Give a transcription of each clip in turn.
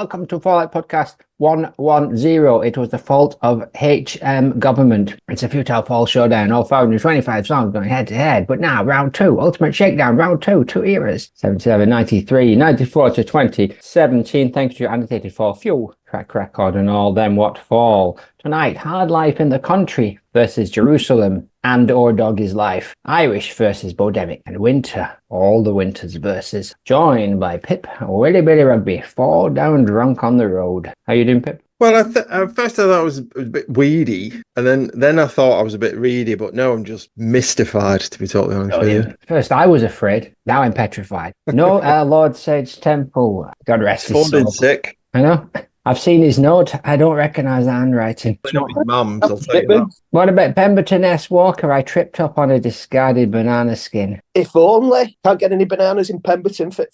welcome to Fallout Podcast 110. It was the fault of HM government. It's a futile fall showdown. All 425 songs going head to head. But now, round two, Ultimate Shakedown, round two, two eras. 77, 93, 94 to 2017. Thanks to your annotated for Fuel track record and all them what fall. Tonight, Hard Life in the Country versus Jerusalem and or Dog is Life. Irish versus Bodemic and Winter. All the Winters versus. Joined by Pip, Willy Billy Rugby, fall down drunk on the road. How you doing, Pip? Well, at first I thought it was a bit weedy, and then I thought I was a bit reedy, but no, I'm just mystified, to be totally honest with you. First I was afraid, now I'm petrified. No, our Lord Sage Temple. God rest his soul. Sick. I know. I've seen his note. I don't recognise the handwriting. It's not his mum's, I'll tell you that. What about Pemberton S. Walker? I tripped up on a discarded banana skin. If only. Can't get any bananas in Pemberton for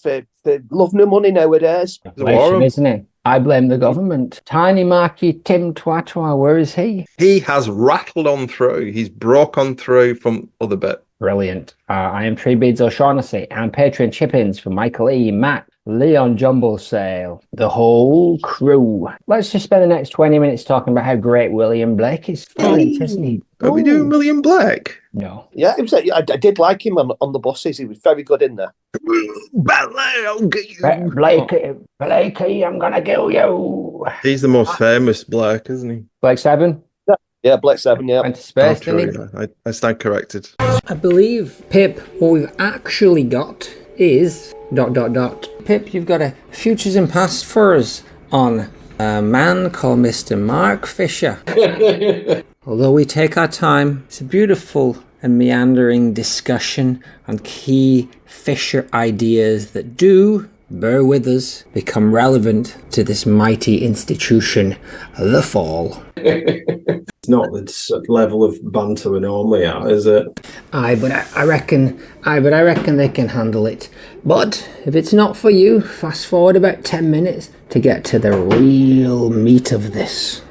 love nor money nowadays. Inflation, isn't it? I blame the government. Tiny Marky Tim Twatwa, where is he? He has rattled on through. He's broke on through from other bit. Brilliant. I am Tree Beads O'Shaughnessy and Patreon chip-ins from Michael E., Matt, Leon Jumble Sale, the whole crew. Let's just spend the next 20 minutes talking about how great William Blake is. Brilliant, isn't he? Are we doing William Blake? No. Yeah, I did like him on the buses. He was very good in there. Blakey, I'm going to kill you. He's the most famous Blake, isn't he? Blake 7? Yeah, Blake 7, yeah. Went to space, didn't he? I stand corrected. I believe, Pip, what we've actually got is... ... Pip, you've got a futures and past for us on a man called Mr. Mark Fisher. Although we take our time, it's a beautiful and meandering discussion on key Fisher ideas that do, bear with us, become relevant to this mighty institution, the Fall. It's not the level of banter we're normally at, is it? But I reckon they can handle it. But if it's not for you, fast forward about 10 minutes to get to the real meat of this.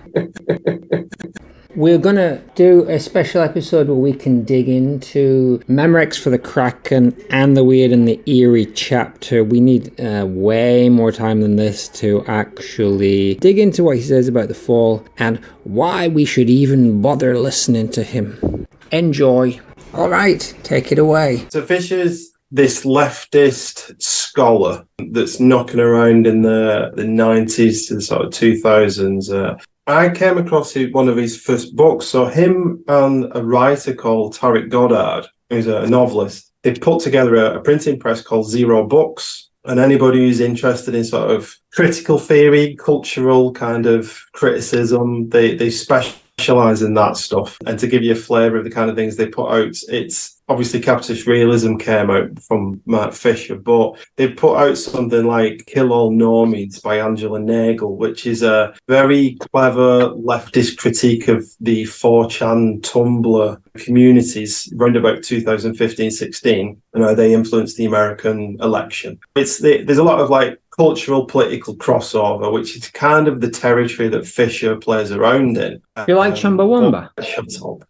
We're going to do a special episode where we can dig into Memorex for the Kraken and the Weird and the Eerie chapter. We need way more time than this to actually dig into what he says about the Fall and why we should even bother listening to him. Enjoy. All right, take it away. So Fisher's this leftist scholar that's knocking around in the 90s to the sort of 2000s. I came across one of his first books. So him and a writer called Tariq Goddard, who's a novelist, they put together a printing press called Zero Books. And anybody who's interested in sort of critical theory, cultural kind of criticism, they specialize in that stuff. And to give you a flavour of the kind of things they put out, it's obviously capitalist realism came out from Mark Fisher, but they put out something like Kill All Normies by Angela Nagel, which is a very clever leftist critique of the 4chan Tumblr communities around about 2015-16 and how they influenced the American election. There's a lot of like cultural political crossover, which is kind of the territory that Fisher plays around in. You like Chumbawamba? Shut up.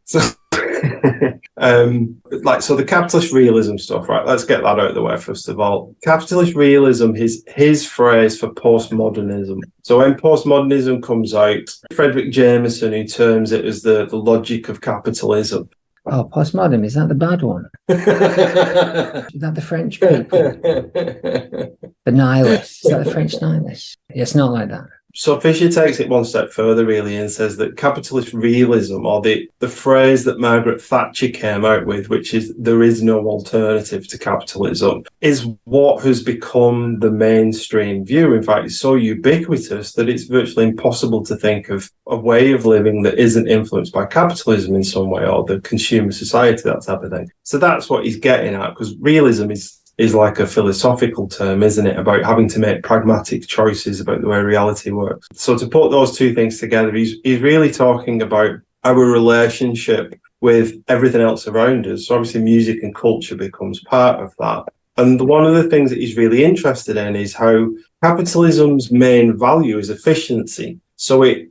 So the capitalist realism stuff, right? Let's get that out of the way first of all. Capitalist realism is his phrase for postmodernism. So when postmodernism comes out, Frederick Jameson, who terms it as the logic of capitalism. Oh, postmodern, is that the bad one? Is that the French people? The nihilists? Is that the French nihilists? Yeah, it's not like that. So Fisher takes it one step further, really, and says that capitalist realism, or the phrase that Margaret Thatcher came out with, which is there is no alternative to capitalism, is what has become the mainstream view. In fact, it's so ubiquitous that it's virtually impossible to think of a way of living that isn't influenced by capitalism in some way, or the consumer society, that type of thing. So that's what he's getting at, because realism is like a philosophical term, isn't it, about having to make pragmatic choices about the way reality works. So to put those two things together, he's really talking about our relationship with everything else around us. So obviously music and culture becomes part of that. And one of the things that he's really interested in is how capitalism's main value is efficiency. So it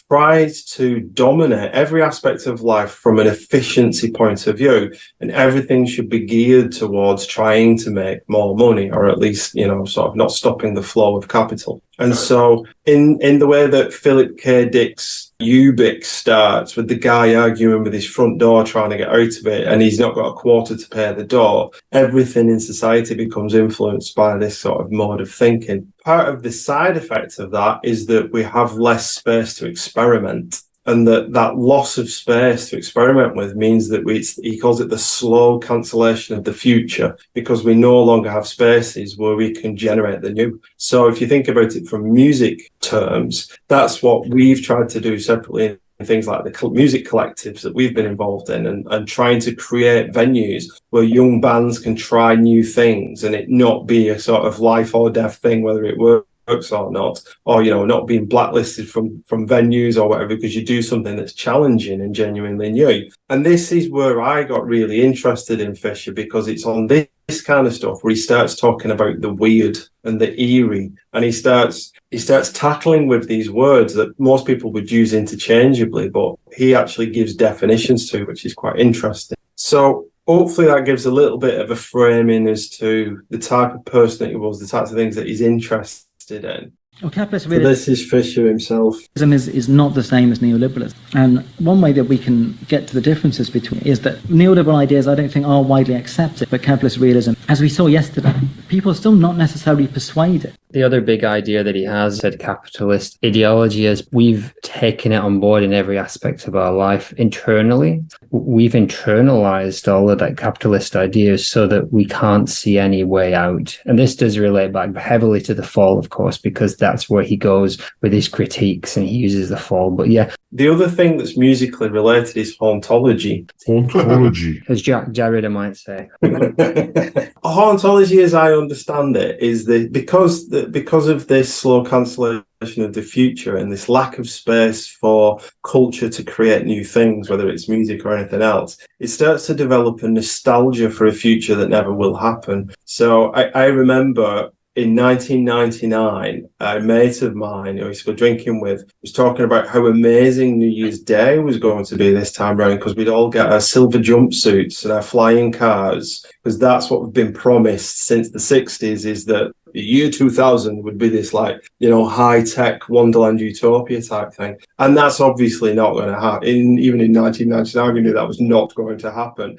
tries to dominate every aspect of life from an efficiency point of view, and everything should be geared towards trying to make more money, or at least, sort of not stopping the flow of capital. And so in the way that Philip K. Dick's U.B.I.C. starts, with the guy arguing with his front door trying to get out of it, and he's not got a quarter to pay the door, everything in society becomes influenced by this sort of mode of thinking. Part of the side effect of that is that we have less space to experiment. And that loss of space to experiment with means that he calls it the slow cancellation of the future, because we no longer have spaces where we can generate the new. So if you think about it from music terms, that's what we've tried to do separately in things like the music collectives that we've been involved in, and trying to create venues where young bands can try new things and it not be a sort of life or death thing, whether it works or not, or not being blacklisted from venues or whatever, because you do something that's challenging and genuinely new. And this is where I got really interested in Fisher, because it's on this kind of stuff where he starts talking about the weird and the eerie, and he starts tackling with these words that most people would use interchangeably, but he actually gives definitions to, which is quite interesting. So hopefully that gives a little bit of a framing as to the type of person that he was, the types of things that he's interested in. Well, capitalist So realism this is Fisher himself. is not the same as neoliberalism. And one way that we can get to the differences between is that neoliberal ideas I don't think are widely accepted, but capitalist realism, as we saw yesterday, people are still not necessarily persuaded. The other big idea that he has said capitalist ideology is we've taken it on board in every aspect of our life internally. We've internalized all of that capitalist ideas so that we can't see any way out. And this does relate back heavily to the Fall, of course, because that's where he goes with his critiques and he uses the Fall. But yeah. The other thing that's musically related is hauntology. Hauntology. As Jack Derrida might say. Hauntology, as I understand it, is because of this slow cancellation of the future and this lack of space for culture to create new things, whether it's music or anything else, it starts to develop a nostalgia for a future that never will happen. So I remember in 1999, a mate of mine who I used to go drinking with was talking about how amazing New Year's Day was going to be this time round, because we'd all get our silver jumpsuits and our flying cars, because that's what we've been promised since the 60s, is that the year 2000 would be this high-tech Wonderland utopia type thing. And that's obviously not going to happen. Even in 1999, we knew that was not going to happen.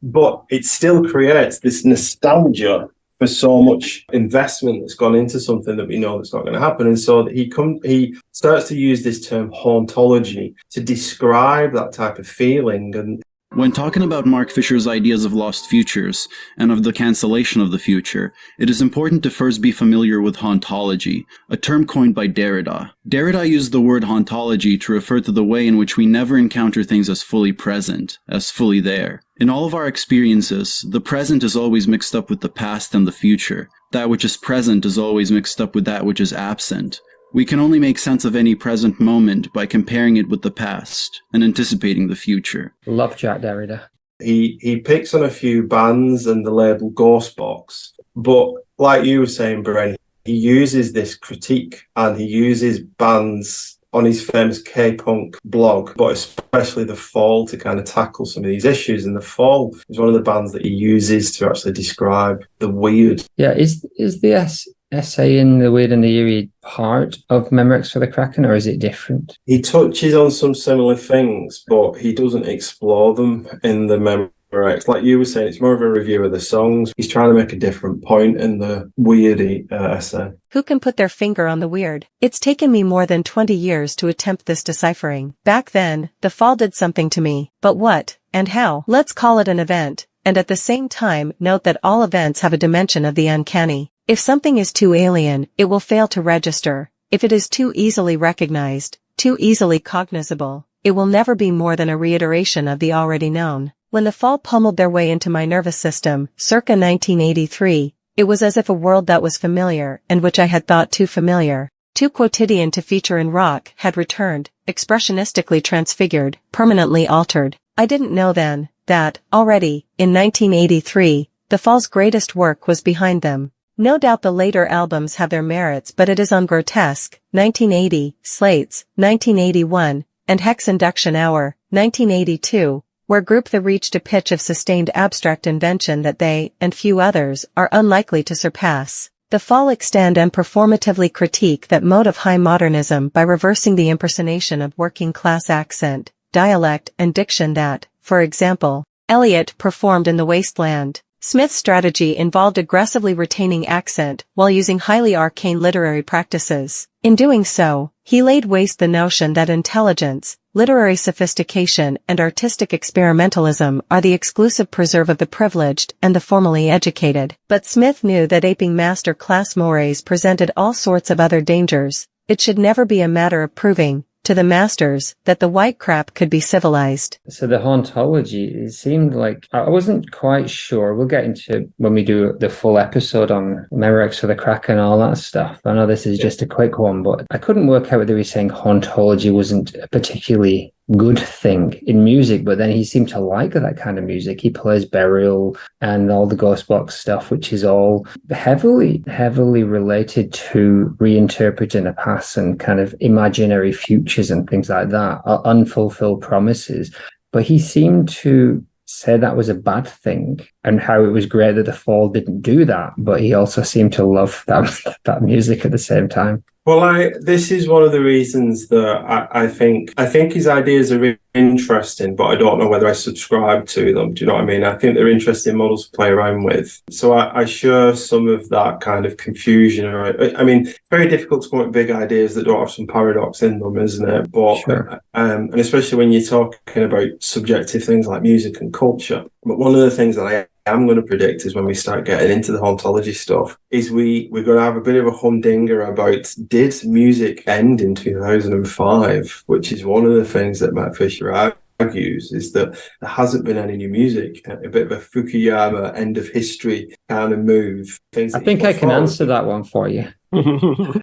But it still creates this nostalgia for so much investment that's gone into something that we know that's not going to happen. And so he starts to use this term hauntology to describe that type of feeling. And when talking about Mark Fisher's ideas of lost futures and of the cancellation of the future, it is important to first be familiar with hauntology, a term coined by Derrida. Derrida used the word hauntology to refer to the way in which we never encounter things as fully present, as fully there. In all of our experiences, the present is always mixed up with the past and the future. That which is present is always mixed up with that which is absent. We can only make sense of any present moment by comparing it with the past and anticipating the future. Love Jack Derrida. He picks on a few bands and the label Ghostbox, but like you were saying, Bren, he uses this critique and he uses bands on his famous K-punk blog, but especially the F.A.L.L.O.U.T.P.O.D.C.A.S.T to kind of tackle some of these issues. And the F.A.L.L.O.U.T.P.O.D.C.A.S.T is one of the bands that he uses to actually describe the weird. Yeah, is the essay in The Weird and the Eerie part of Memorex for the Kraken, or is it different? He touches on some similar things, but he doesn't explore them in the Memorex. Like you were saying, it's more of a review of the songs. He's trying to make a different point in the weird essay. Who can put their finger on the weird? It's taken me more than 20 years to attempt this deciphering. Back then, the fall did something to me. But what? And how? Let's call it an event. And at the same time, note that all events have a dimension of the uncanny. If something is too alien, it will fail to register. If it is too easily recognized, too easily cognizable, it will never be more than a reiteration of the already known. When the fall pummeled their way into my nervous system, circa 1983, it was as if a world that was familiar, and which I had thought too familiar, too quotidian to feature in rock, had returned, expressionistically transfigured, permanently altered. I didn't know then, that, already, in 1983, the Fall's greatest work was behind them. No doubt the later albums have their merits, but it is on Grotesque, 1980, Slates, 1981, and Hex Induction Hour, 1982, where Group The reached a pitch of sustained abstract invention that they, and few others, are unlikely to surpass. The Fall extend and performatively critique that mode of high modernism by reversing the impersonation of working class accent, dialect, and diction that, for example, Eliot performed in The Wasteland. Smith's strategy involved aggressively retaining accent while using highly arcane literary practices. In doing so, he laid waste the notion that intelligence, literary sophistication, and artistic experimentalism are the exclusive preserve of the privileged and the formally educated. But Smith knew that aping master class mores presented all sorts of other dangers. It should never be a matter of proving, to the masters, that the white crap could be civilized. So the hauntology, it seemed like, I wasn't quite sure. We'll get into when we do the full episode on Memorex for the Crack and all that stuff. I know this is just a quick one, but I couldn't work out whether he was saying hauntology wasn't a particularly good thing in music, but then he seemed to like that kind of music. He plays Burial and all the Ghost Box stuff, which is all heavily related to reinterpreting the past and kind of imaginary futures and things like that, unfulfilled promises. But he seemed to say that was a bad thing and how it was great that the Fall didn't do that, but he also seemed to love that music at the same time. Well, this is one of the reasons that I think his ideas are interesting, but I don't know whether I subscribe to them. Do you know what I mean? I think they're interesting models to play around with. So I share some of that kind of confusion. I mean, it's very difficult to come up with big ideas that don't have some paradox in them, isn't it? But sure. And especially when you're talking about subjective things like music and culture. But one of the things that I'm going to predict is when we start getting into the hauntology stuff is we're going to have a bit of a humdinger about did music end in 2005, which is one of the things that Matt Fisher argues is that there hasn't been any new music, a bit of a Fukuyama end of history kind of move. I think I can answer that one for you.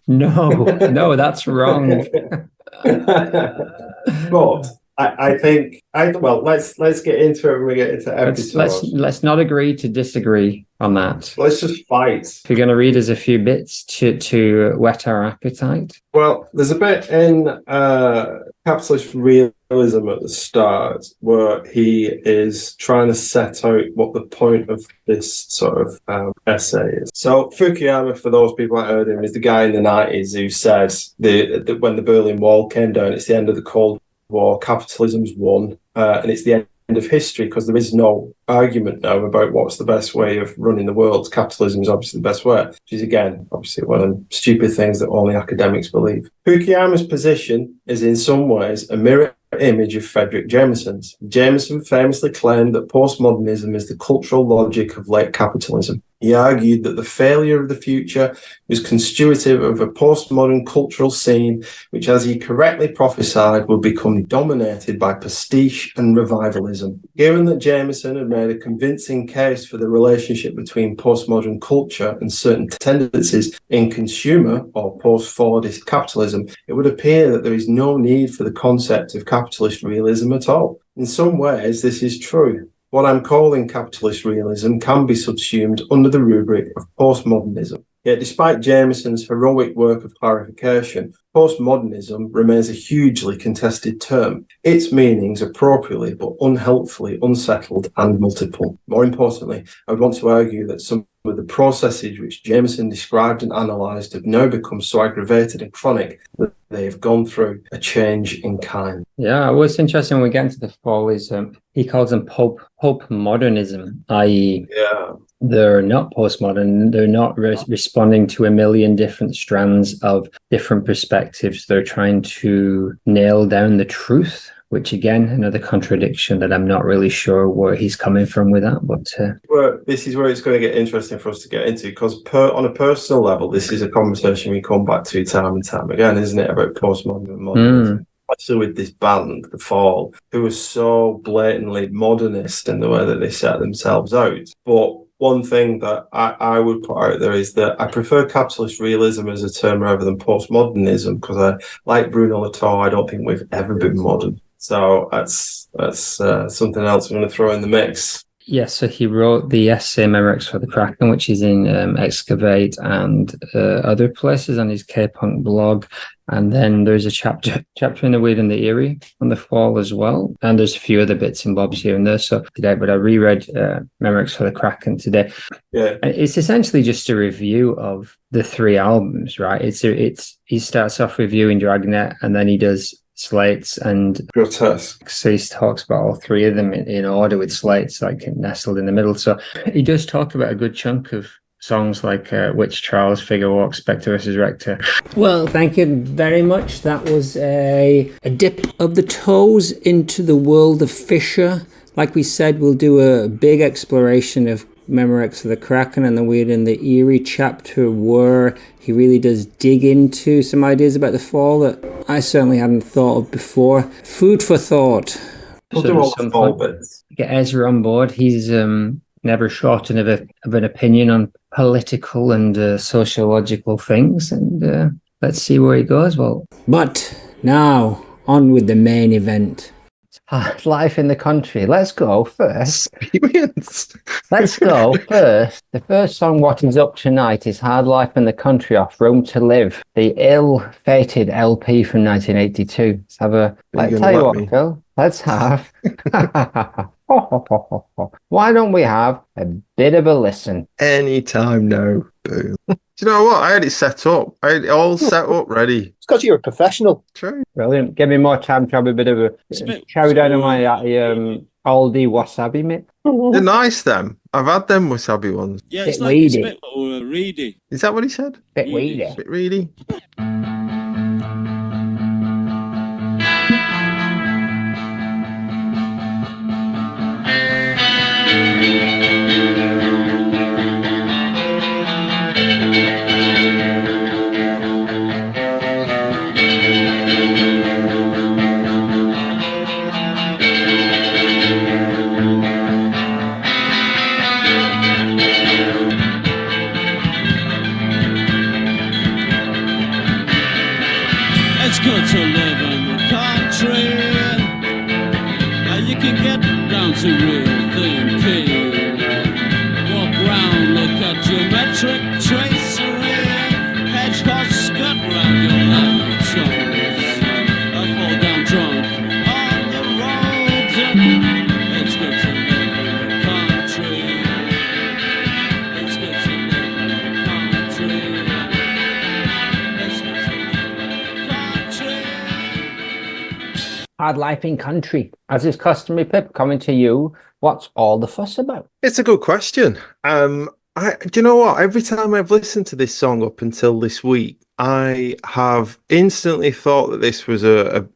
No, that's wrong. But I think let's get into it when we get into episodes. Let's not agree to disagree on that. Let's just fight. If you're going to read us a few bits to whet our appetite. Well, there's a bit in Capitalist Realism at the start where he is trying to set out what the point of this sort of essay is. So Fukuyama, for those people that heard him, is the guy in the 90s who said when the Berlin Wall came down, it's the end of the Cold War, capitalism's won, and it's the end of history because there is no argument now about what's the best way of running the world. Capitalism is obviously the best way, which is, again, obviously one of the stupid things that only academics believe. Fukuyama's position is in some ways a mirror image of Frederick Jameson's. Jameson famously claimed that postmodernism is the cultural logic of late capitalism. He argued that the failure of the future was constitutive of a postmodern cultural scene, which, as he correctly prophesied, would become dominated by pastiche and revivalism. Given that Jameson had made a convincing case for the relationship between postmodern culture and certain tendencies in consumer or post-Fordist capitalism, it would appear that there is no need for the concept of capitalist realism at all. In some ways, this is true. What I'm calling capitalist realism can be subsumed under the rubric of postmodernism. Yet despite Jameson's heroic work of clarification, postmodernism remains a hugely contested term. Its meanings appropriately but unhelpfully unsettled and multiple. More importantly, I would want to argue that some of the processes which Jameson described and analysed have now become so aggravated and chronic that they have gone through a change in kind. Yeah, what's interesting when we get into the Fall is he calls them pulp modernism, i.e. they're not postmodern, they're not responding to a million different strands of different perspectives. They're trying to nail down the truth, which again, another contradiction that I'm not really sure where he's coming from with that. But well, this is where it's going to get interesting for us to get into, because on a personal level, this is a conversation we come back to time and time again, isn't it, about postmodern and modernism. Especially with this band, The Fall, who was so blatantly modernist in the way that they set themselves out. But one thing that I would put out there is that I prefer capitalist realism as a term rather than postmodernism, because I like Bruno Latour. I don't think we've ever been modern. So that's something else I'm going to throw in the mix. Yes, so he wrote the essay Memories for the Kraken, which is in Excavate and other places on his K-Punk blog. And then there's a chapter in The Weird and the Eerie on the Fall as well. And there's a few other bits and bobs here and there. So today, but I reread Memories for the Kraken today. Yeah. It's essentially just a review of the 3 albums, right? He starts off reviewing Dragnet, and then he does Slates and Grotesque. So he talks about all 3 of them in order, with Slates like nestled in the middle. So he does talk about a good chunk of songs like Witch Trials, Figure Walk, Spectre vs. Rector. Well, thank you very much. That was a dip of the toes into the world of Fisher. Like we said, we'll do a big exploration of Memorex of the Kraken and the Weird and the Eerie chapter, where he really does dig into some ideas about the Fall that I certainly hadn't thought of before. Food for thought. We'll do all the Fall bits. Get Ezra on board. He's never short of an opinion on political and sociological things, and let's see where he goes. Well, but now on with the main event. Life in the country. Let's go first. Experience. Let's go first. The first song what is up tonight is Hard Life in the Country off Room to Live, the ill-fated LP from 1982. Let's have a... tell you what, Phil. Let's have... Why don't we have a bit of a listen? Anytime now. Boom. Do you know what? I had it set up. I had it all set up ready. It's because you're a professional. True. Brilliant. Give me more time to have a bit of a chow down on my Aldi wasabi, mate. They're nice, them. I've had them wasabi ones. Yeah, Bit it's like weedy. it's a bit reedy. Is that what he said? Bit weedy. Bit reedy. It's good to live in the country. You can get down to real thinking. Walk round, look at geometric tracery. Hedgehogs scut round your lamp toes. I fall down drunk on the road. It's good to live in the country. It's good to live in the country. It's good to live in the country. Hard Life in Country. As is customary, Pip, coming to you, what's all the fuss about? It's a good question. Do you know what? Every time I've listened to this song up until this week, I have instantly thought that this was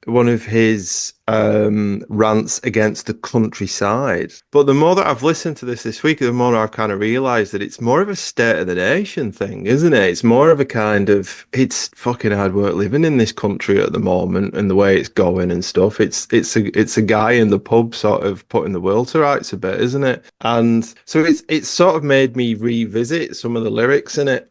one of his rants against the countryside. But the more that I've listened to this week, the more I've kind of realised that it's more of a state of the nation thing, isn't it? It's more of a kind of, it's fucking hard work living in this country at the moment and the way it's going and stuff. It's a guy in the pub sort of putting the world to rights a bit, isn't it? And so it's sort of made me revisit some of the lyrics in it,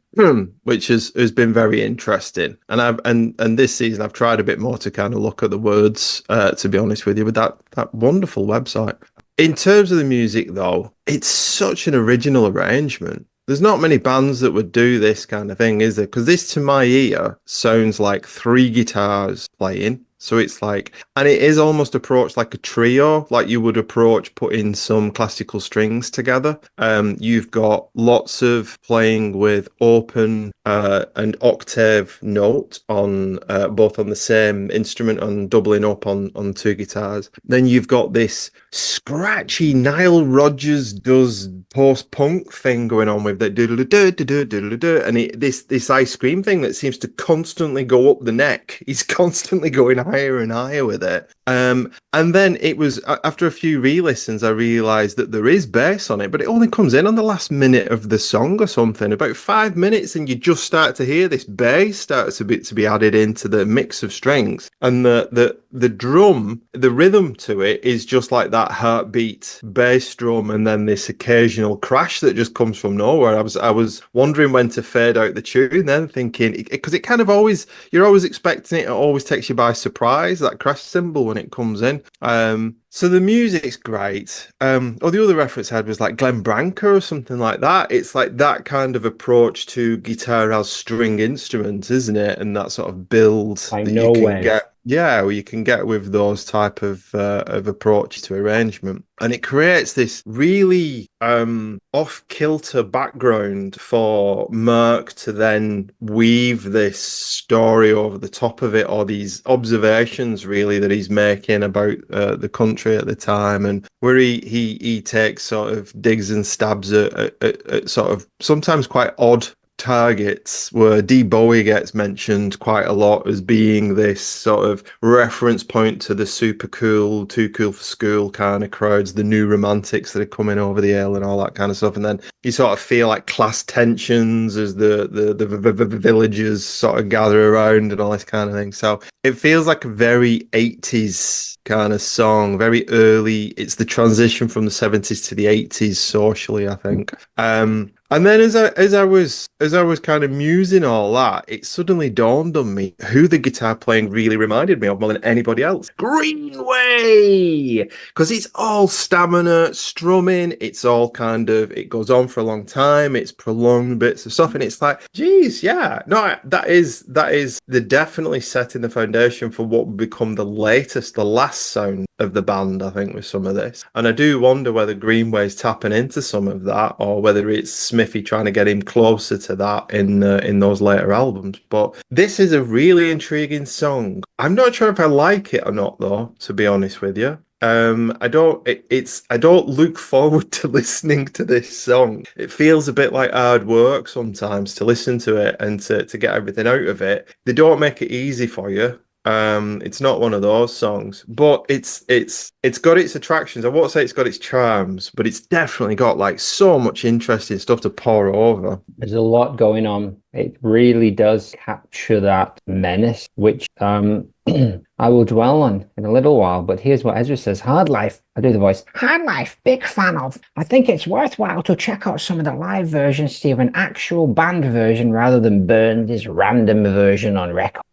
which has been very interesting. And this season I've tried a bit more to kind of look at the words, to be honest with you, with that wonderful website. In terms of the music though, it's such an original arrangement. There's not many bands that would do this kind of thing, is there? Because this to my ear sounds like 3 guitars playing. So it's like, and it is almost approached like a trio, like you would approach putting some classical strings together. You've got lots of playing with open and octave note on both on the same instrument and doubling up on 2 guitars. Then you've got this scratchy Nile Rodgers does post-punk thing going on with the and this ice cream thing that seems to constantly go up the neck. He's constantly going higher and higher with it. And then it was after a few re-listens I realized that there is bass on it, but it only comes in on the last minute of the song or something, about 5 minutes, and you just start to hear this bass start to be added into the mix of strings, and the the drum, the rhythm to it is just like that heartbeat bass drum, and then this occasional crash that just comes from nowhere. I was wondering when to fade out the tune, then thinking, because it kind of always, you're always expecting it always takes you by surprise, that crash cymbal when it comes in. So the music's great. The other reference I had was like Glenn Branca or something like that. It's like that kind of approach to guitar as string instrument, isn't it? And that sort of build I that know you can way. get. Yeah, well, you can get with those type of approach to arrangement, and it creates this really off-kilter background for Merck to then weave this story over the top of it, or these observations really that he's making about the country at the time, and where he takes sort of digs and stabs at sort of sometimes quite odd targets, where D. Bowie gets mentioned quite a lot as being this sort of reference point to the super cool, too cool for school kind of crowds, the new romantics that are coming over the hill and all that kind of stuff. And then you sort of feel like class tensions as the villagers sort of gather around and all this kind of thing. So it feels like a very 80s kind of song, very early. It's the transition from the 70s to the 80s socially, I think. And then as I was kind of musing all that, it suddenly dawned on me who the guitar playing really reminded me of more than anybody else. Greenway! Because it's all stamina, strumming, it's all kind of, it goes on for a long time, it's prolonged bits of stuff, and it's like, geez, yeah. No, that is they're definitely setting the foundation for what would become the last sound of the band, I think, with some of this. And I do wonder whether Greenway's tapping into some of that, or whether it's Smithy trying to get him closer to that in those later albums. But this is a really intriguing song. I'm not sure if I like it or not, though, to be honest with you. I don't look forward to listening to this song. It feels a bit like hard work sometimes to listen to it and to get everything out of it. They don't make it easy for you. It's not one of those songs, but it's got its attractions. I won't say it's got its charms, but it's definitely got like so much interesting stuff to pour over. There's a lot going on. It really does capture that menace, which I will dwell on in a little while. But here's what Ezra says. Hard Life. I do the voice. Hard Life, big fan of. I think it's worthwhile to check out some of the live versions to have an actual band version rather than Burns' random version on record.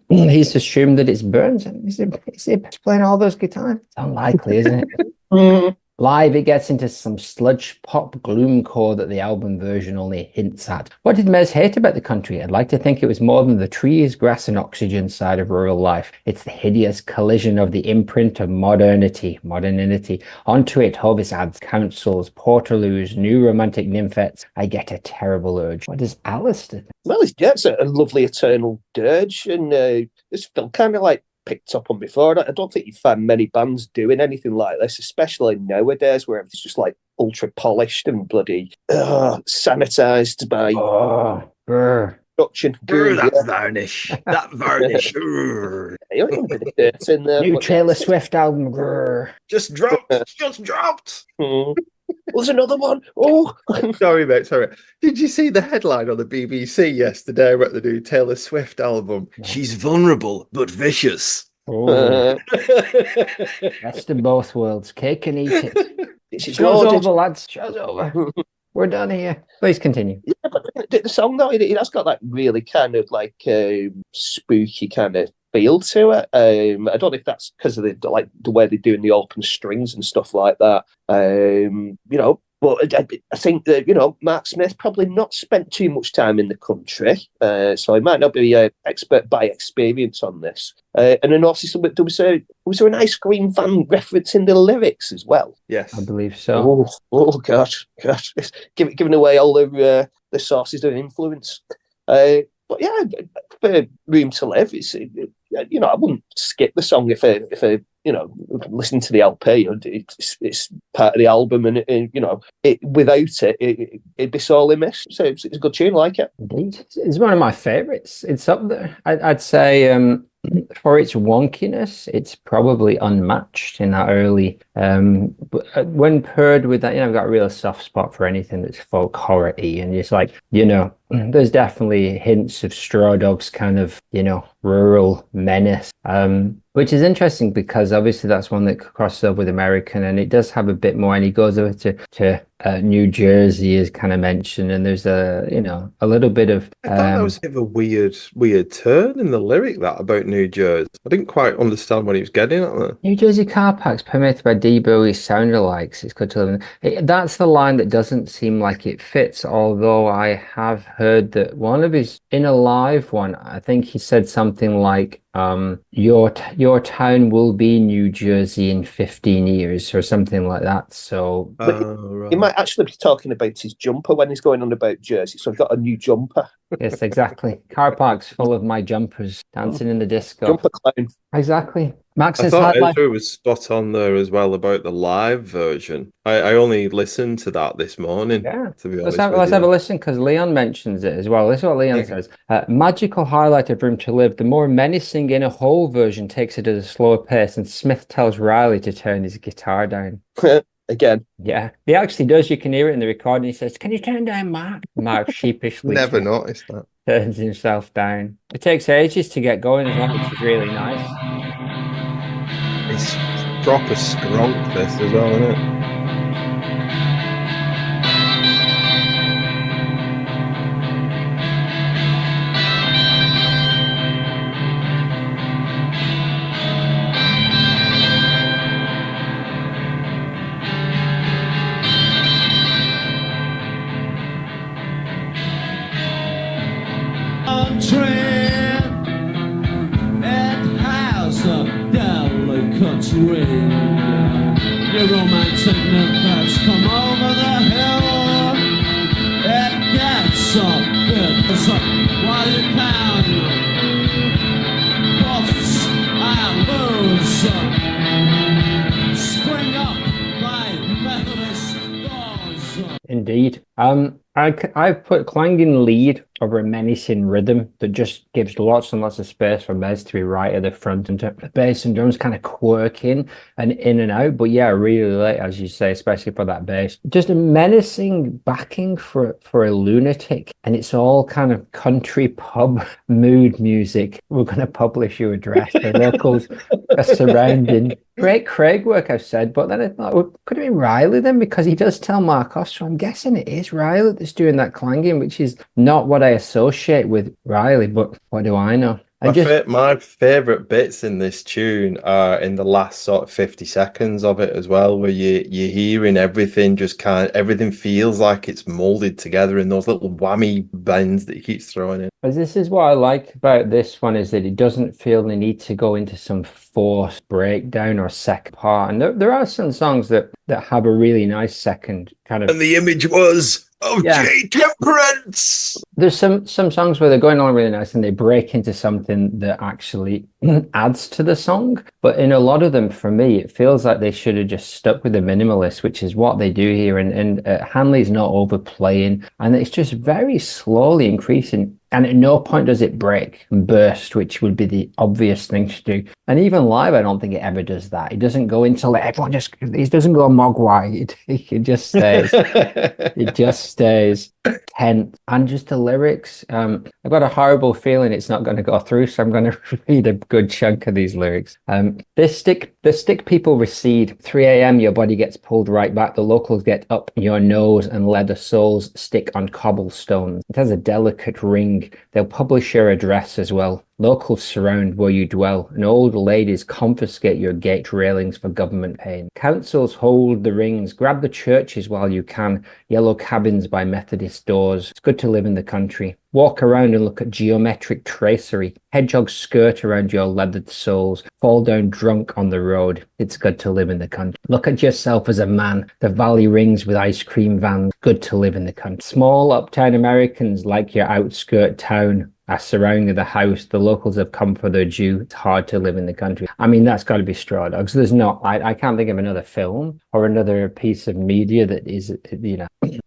He's assumed that it's Burns. Is he playing all those guitars? It's unlikely, isn't it? Live, it gets into some sludge pop gloomcore that the album version only hints at. What did Mez hate about the country? I'd like to think it was more than the trees, grass and oxygen side of rural life. It's the hideous collision of the imprint of modernity. Onto it, Hovis adds councils, portaloos, new romantic nymphets. I get a terrible urge. What does Alistair think? Well, it's a lovely eternal dirge, and it's still kind of like picked up on before. I don't think you find many bands doing anything like this, especially nowadays where it's just like ultra polished and bloody sanitized by production. That varnish. That varnish. You don't get a bit of dirt in there. New Taylor Swift album. Just dropped. There's another one. Oh, sorry, mate. Sorry. Did you see the headline on the BBC yesterday about the new Taylor Swift album? No. She's vulnerable but vicious. Oh. Best of both worlds. Cake and eat it. Show's over, lads. Show's over. We're done here. Please continue. Yeah, but the song though, it has got that really kind of like spooky kind of feel to it. I don't know if that's because of the way they're doing the open strings and stuff like that. But I think that Mark Smith probably not spent too much time in the country, so he might not be an expert by experience on this. And then also, was there an ice cream van reference in the lyrics as well? Yes, I believe so. Oh God, giving away all the sources of influence. But yeah, for Room to Live, I wouldn't skip the song if I listen to the LP. It's part of the album, and without it, it'd be sorely missed. So it's a good tune, like it. Indeed, it's one of my favourites. It's up there. I'd say for its wonkiness, it's probably unmatched in that early. But when paired with that, I've got a real soft spot for anything that's folk horror-y, and it's like, there's definitely hints of Straw Dogs kind of, rural menace. Which is interesting because obviously that's one that crosses over with American, and it does have a bit more, and he goes over to New Jersey as kind of mentioned, and there's a little bit of I thought that was a bit of a weird turn in the lyric that about New Jersey. I didn't quite understand what he was getting at there. New Jersey car parks permitted by D-Bowie sound-alikes. It's good to live in. That's the line that doesn't seem like it fits, although I have heard that one of his, in a live one, I think he said something like, your town will be New Jersey in 15 years or something like that. So he might actually be talking about his jumper when he's going on about Jersey. So I've got a new jumper. Yes, exactly. Car parks full of my jumpers dancing in the disco. Jumper clown. Exactly. Max I thought Ezra was spot on there as well about the live version. I only listened to that this morning. Yeah. To be Let's honest, have a listen because Leon mentions it as well. This is what Leon says. Magical highlight of Room to Live. The more menacing in a whole version takes it at a slower pace, and Smith tells Riley to turn his guitar down. Again. Yeah, he actually does. You can hear it in the recording. He says, "Can you turn down Mark?" Mark sheepishly never noticed that. Turns himself down. It takes ages to get going as well, which is really nice. It's proper skronk this as well, isn't it? Your romantic nymphs come over the hill. It gets a bit while you can. Buffs and lose. Spring up by Methodist doors. Indeed. I've put clanging lead over a menacing rhythm that just gives lots and lots of space for Mez to be right at the front, and the bass and drums kind of quirking and in and out. But yeah, really late, as you say, especially for that bass. Just a menacing backing for a lunatic, and it's all kind of country pub mood music. We're going to publish your address. The locals are surrounding. Great Craig work, I've said, but then I thought, well, could it be Riley then? Because he does tell Marcos, so I'm guessing it is Riley that's doing that clanging, which is not what I associate with Riley, but what do I know? My favourite bits in this tune are in the last sort of 50 seconds of it as well, where you're hearing everything everything feels like it's moulded together in those little whammy bends that he keeps throwing in. But this is what I like about this one, is that it doesn't feel the need to go into some forced breakdown or second part. And there are some songs that have a really nice second kind of... And the image was... J. Temperance. There's some songs where they're going on really nice and they break into something that actually adds to the song. But in a lot of them, for me, it feels like they should have just stuck with the minimalist, which is what they do here. And Hanley's not overplaying, and it's just very slowly increasing. And at no point does it break and burst, which would be the obvious thing to do. And even live, I don't think it ever does that. It doesn't go into everyone it doesn't go mogwai. It just stays. It just stays tense. And just the lyrics, I've got a horrible feeling it's not going to go through, so I'm going to read a good chunk of these lyrics. The stick people recede. 3 a.m. your body gets pulled right back. The locals get up your nose and leather soles stick on cobblestones. It has a delicate ring. They'll publish your address as well. Locals surround where you dwell, and old ladies confiscate your gate railings for government pain. Councils hold the rings, grab the churches while you can, yellow cabins by Methodist doors. It's good to live in the country. Walk around and look at geometric tracery. Hedgehogs skirt around your leathered soles. Fall down drunk on the road. It's good to live in the country. Look at yourself as a man. The valley rings with ice cream vans. Good to live in the country. Small uptown Americans like your outskirt town. are surrounding the house. The locals have come for their due. It's hard to live in the country. I mean, that's got to be Straw Dogs. There's not, I can't think of another film or another piece of media that is,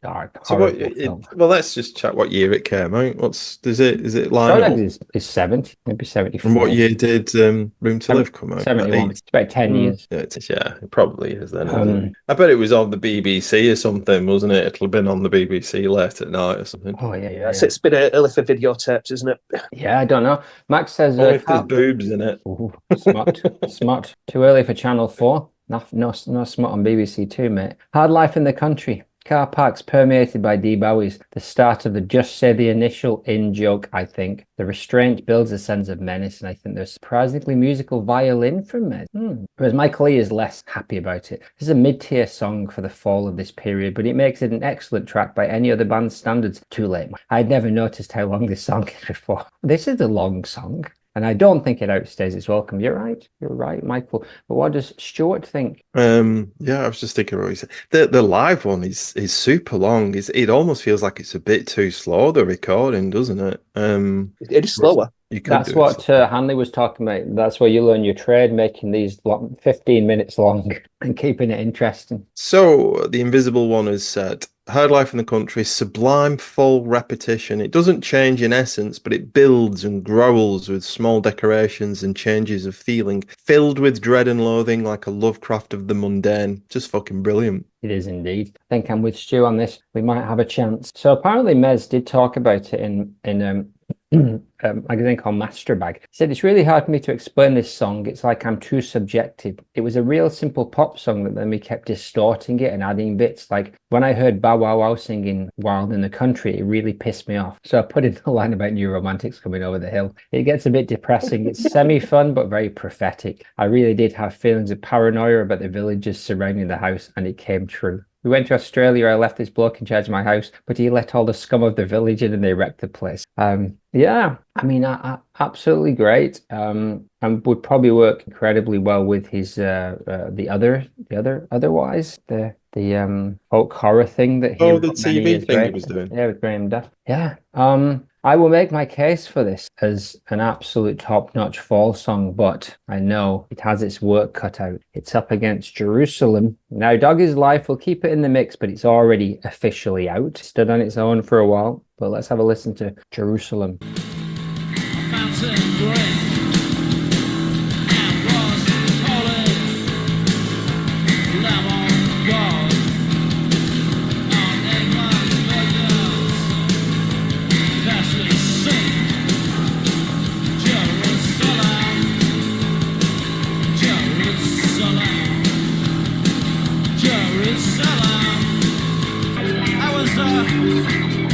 dark. So well, let's just chat what year it came out. Is it line Straw up? Dogs is 70, maybe 74. And what year did Room to Live come out? 71. It's about 10 years. Yeah, it probably is then. Isn't it? I bet it was on the BBC or something, wasn't it? It'll have been on the BBC late at night or something. Oh, yeah. It's been early for videotapes, isn't it? Yeah, I don't know. Max says... if there's boobs in it. Ooh, smart. Too early for Channel 4. No smut on BBC Two, mate. Hard life in the country. Car parks permeated by D-Bowies. The start of the just say the initial in joke, I think. The restraint builds a sense of menace, and I think there's surprisingly musical violin from it. Whereas Michael E. is less happy about it. This is a mid-tier song for the fall of this period, but it makes it an excellent track by any other band's standards. Too late. I'd never noticed how long this song is before. This is a long song. And I don't think it outstays its welcome. You're right, Michael. But what does Stuart think? Yeah, I was just thinking about the live one is super long. It almost feels like it's a bit too slow, the recording, doesn't it? It is slower. That's what Hanley was talking about. That's where you learn your trade, making these 15 minutes long and keeping it interesting. So the Invisible One has said, Hard life in the country, sublime full repetition. It doesn't change in essence, but it builds and growls with small decorations and changes of feeling, filled with dread and loathing like a Lovecraft of the mundane. Just fucking brilliant. It is indeed. I think I'm with Stu on this. We might have a chance. So apparently Mez did talk about it in a magazine called Masterbag. He said, it's really hard for me to explain this song. It's like I'm too subjective. It was a real simple pop song, but then we kept distorting it and adding bits. Like when I heard Bow Wow Wow singing Wild in the Country, it really pissed me off. So I put in the line about new romantics coming over the hill. It gets a bit depressing. It's semi-fun, but very prophetic. I really did have feelings of paranoia about the villagers surrounding the house, and it came true. We went to Australia. I left this bloke in charge of my house, but he let all the scum of the village in and they wrecked the place. Yeah, I mean, absolutely great. And would probably work incredibly well with his the otherwise the folk horror thing that he the TV thing he was doing. Yeah, with Graham Duff. Yeah. I will make my case for this as an absolute top-notch fall song, but I know it has its work cut out. It's up against Jerusalem. Now, Doggy's Life will keep it in the mix, but it's already officially out. It stood on its own for a while, but let's have a listen to Jerusalem.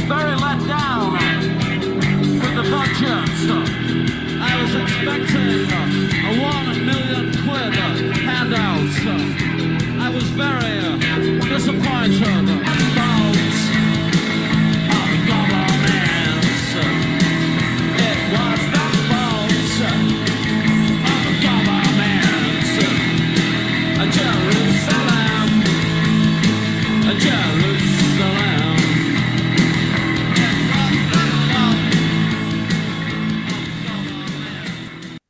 Very let down with the budget. I was expecting a 1 million quid handout. I was very disappointed. Votes of the government. It was the votes of the government. Jerusalem, Jerusalem.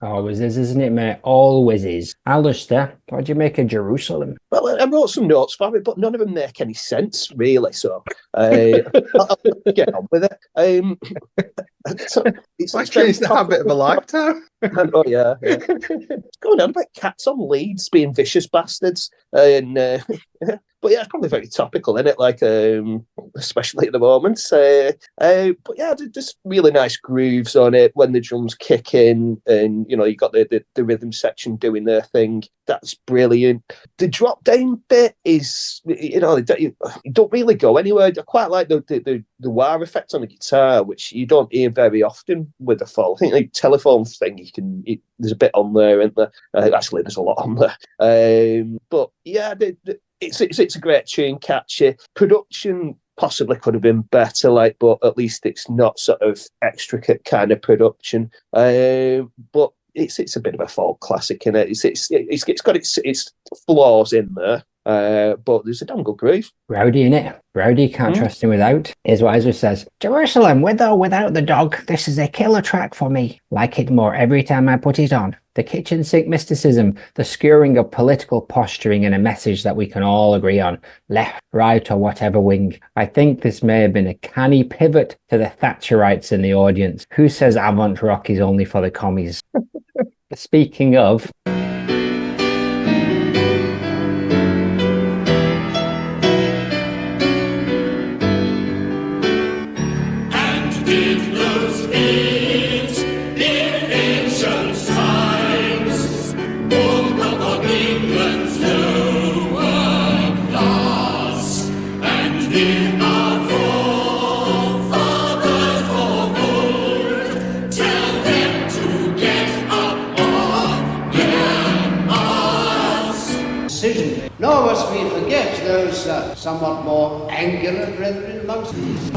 Always is, isn't it, mate? Always is. Alistair, what'd you make of Jerusalem? Well, I wrote some notes for it, but none of them make any sense, really. So I'll get on with it. It's the habit of a lifetime. Oh, yeah. It's going on about cats on leads being vicious bastards. But yeah, it's probably very topical, isn't it? Like, especially at the moment. But yeah, there's really nice grooves on it when the drums kick in, and you got the rhythm section doing their thing. That's brilliant. The drop down bit is, it don't really go anywhere. I quite like the wah effect on the guitar, which you don't hear very often with the Fall. I think the telephone thing, there's a bit on there, and actually there's a lot on there. But yeah, it's a great tune, catchy. Production possibly could have been better, but at least it's not sort of extricate kind of production. But it's a bit of a folk classic in it. It's got its flaws in there. but there's a damn good groove. Rowdy in it. Rowdy, can't trust him without. Here's what Ezra says. Jerusalem, with or without the dog, this is a killer track for me. Like it more every time I put it on. The kitchen sink mysticism, the skewering of political posturing and a message that we can all agree on. Left, right, or whatever wing. I think this may have been a canny pivot to the Thatcherites in the audience. Who says avant rock is only for the commies? Speaking of... Nor must we forget those somewhat more angular brethren amongst us.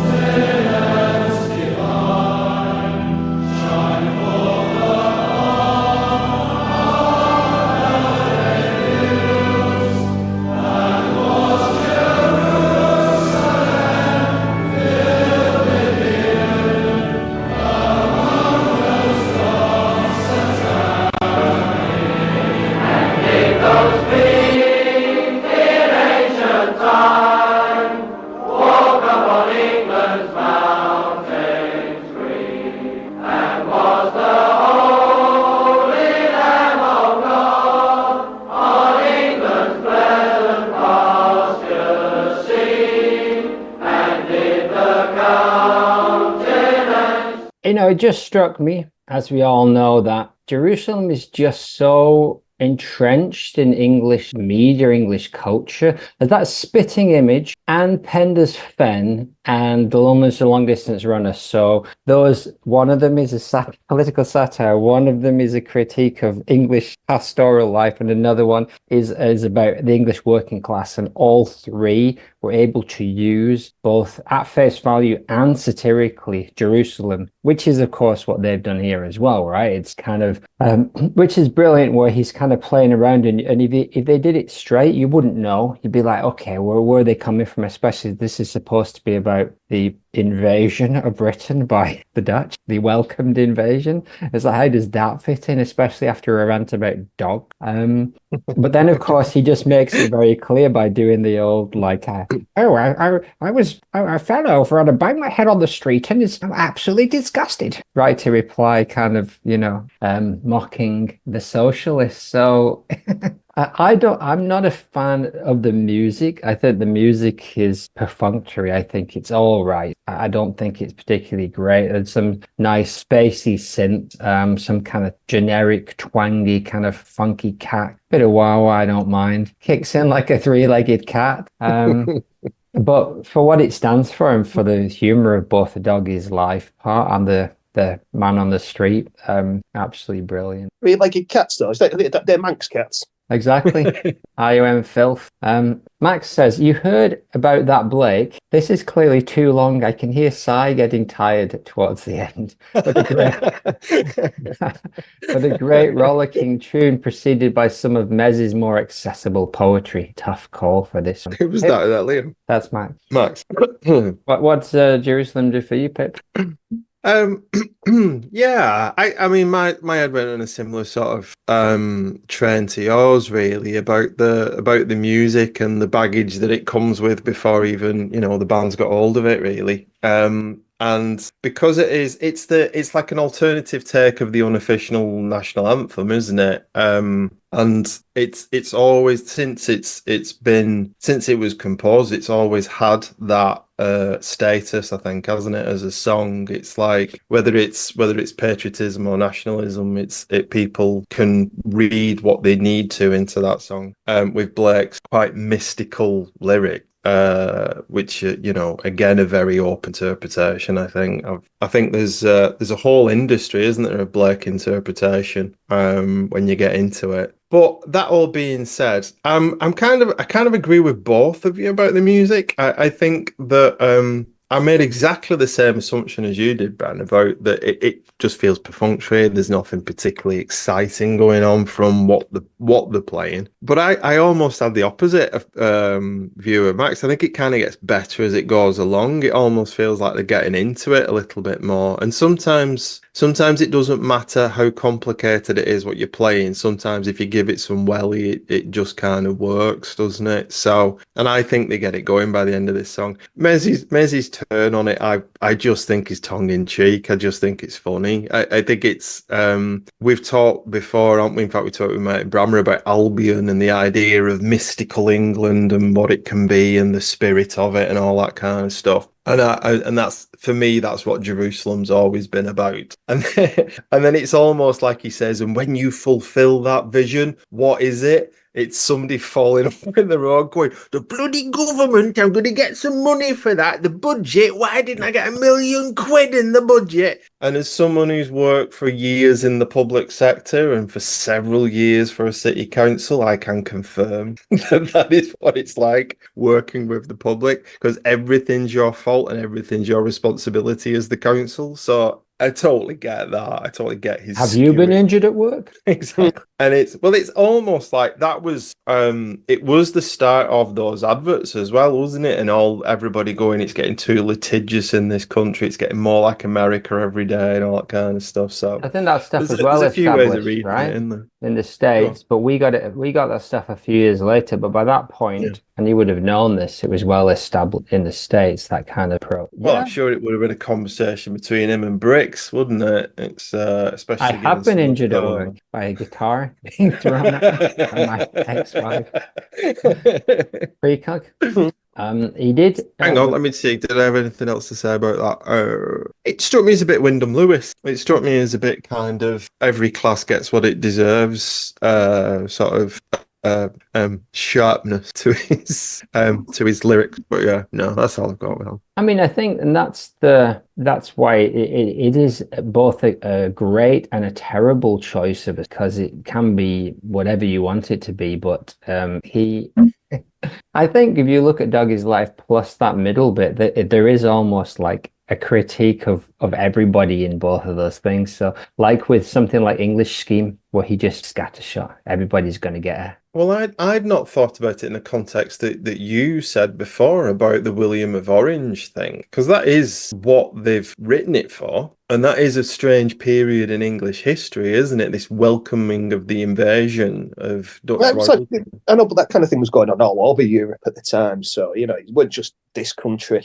You know, it just struck me, as we all know, that Jerusalem is just so entrenched in English media, English culture, as that spitting image and Pender's Fen and The London's the Long Distance Runner. So those, one of them is a political satire, one of them is a critique of English pastoral life, and another one is about the English working class. And all three were able to use, both at face value and satirically, Jerusalem, which is of course what they've done here as well, right? It's kind of which is brilliant, where he's kind of playing around, and if they did it straight, you wouldn't know. You'd be like, okay, where are they coming from? Especially this is supposed to be about the invasion of Britain by the Dutch, the welcomed invasion. It's like, how does that fit in, especially after a rant about dog? But then of course he just makes it very clear by doing the old like, I fell over and I banged my head on the street and I'm absolutely disgusted, right? To reply kind of, you know, mocking the socialists. So I'm not a fan of the music. I think the music is perfunctory. I think it's all right. I don't think it's particularly great. There's some nice spacey synth, some kind of generic twangy kind of funky cat. Bit of wow, I don't mind. Kicks in like a three-legged cat. But for what it stands for and for the humor of both the doggy's life part and the man on the street, absolutely brilliant. Three-legged cats, though. They're Manx cats. Exactly. IOM filth. Max says, you heard about that Blake. This is clearly too long. I can hear Cy getting tired towards the end. But a great rollicking tune preceded by some of Mez's more accessible poetry. Tough call for this one. Who was that? Is that Liam? That's Max. Max. What's Jerusalem do for you, Pip? Yeah, I mean my head went on a similar sort of train to yours, really, about the music and the baggage that it comes with before even, you know, the band's got hold of it, really. And because it's like an alternative take of the unofficial national anthem, isn't it? And it's always, since it was composed, it's always had that status, I think, hasn't it, as a song? It's like whether it's patriotism or nationalism, people can read what they need to into that song. With Blake's quite mystical lyric, which you know, again, a very open interpretation. I think there's a whole industry, isn't there, of Blake interpretation when you get into it. But that all being said, I kind of agree with both of you about the music. I think that I made exactly the same assumption as you did, Ben, about that it just feels perfunctory. There's nothing particularly exciting going on from what they're playing. But I almost had the opposite view of Max. I think it kind of gets better as it goes along. It almost feels like they're getting into it a little bit more. And sometimes it doesn't matter how complicated it is what you're playing. Sometimes if you give it some welly, it just kind of works, doesn't it? So, and I think they get it going by the end of this song. Mezzy's turn on it, I just think is tongue in cheek. I just think it's funny. I think it's we've talked before, haven't we? In fact, we talked with Mate Brammer about Albion and the idea of mystical England and what it can be and the spirit of it and all that kind of stuff. And that's, for me, that's what Jerusalem's always been about. And then it's almost like he says, and when you fulfill that vision, what is it? It's somebody falling off in the road going, the bloody government, I'm going to get some money for that. The budget, why didn't I get £1 million in the budget? And as someone who's worked for years in the public sector and for several years for a city council, I can confirm that is what it's like working with the public, because everything's your fault and everything's your responsibility as the council. So I totally get that. I totally get his. Have you been injured at work? Exactly. And it's almost like that was it was the start of those adverts as well, wasn't it? And everybody going, it's getting too litigious in this country, it's getting more like America every day and all that kind of stuff. So I think that stuff as well there's a few ways of established, reading right? it in In the States, but we got that stuff a few years later. But by that point, and you would have known this, it was well established in the States, that kind of pro. Well, I'm sure it would have been a conversation between him and Bricks, wouldn't it? It's especially. I have been injured at work by a guitar being thrown at my ex-wife. Precock. He did. Hang on, let me see. Did I have anything else to say about that? It struck me as a bit Wyndham Lewis. It struck me as a bit kind of every class gets what it deserves. Sort of sharpness to his lyrics. But yeah, no, that's all I've got with him. I mean, I think, and that's why it is both a great and a terrible choice of it, because it can be whatever you want it to be. But I think if you look at Doggy's life plus that middle bit, there is almost like a critique of everybody in both of those things. So like with something like English Scheme, where he just scattershot, everybody's going to get a... Well, I'd not thought about it in the context that you said before about the William of Orange thing, because that is what they've written it for. And that is a strange period in English history, isn't it? This welcoming of the invasion of Dutch royalty. I know, but that kind of thing was going on all over Europe at the time. So, it wasn't just this country,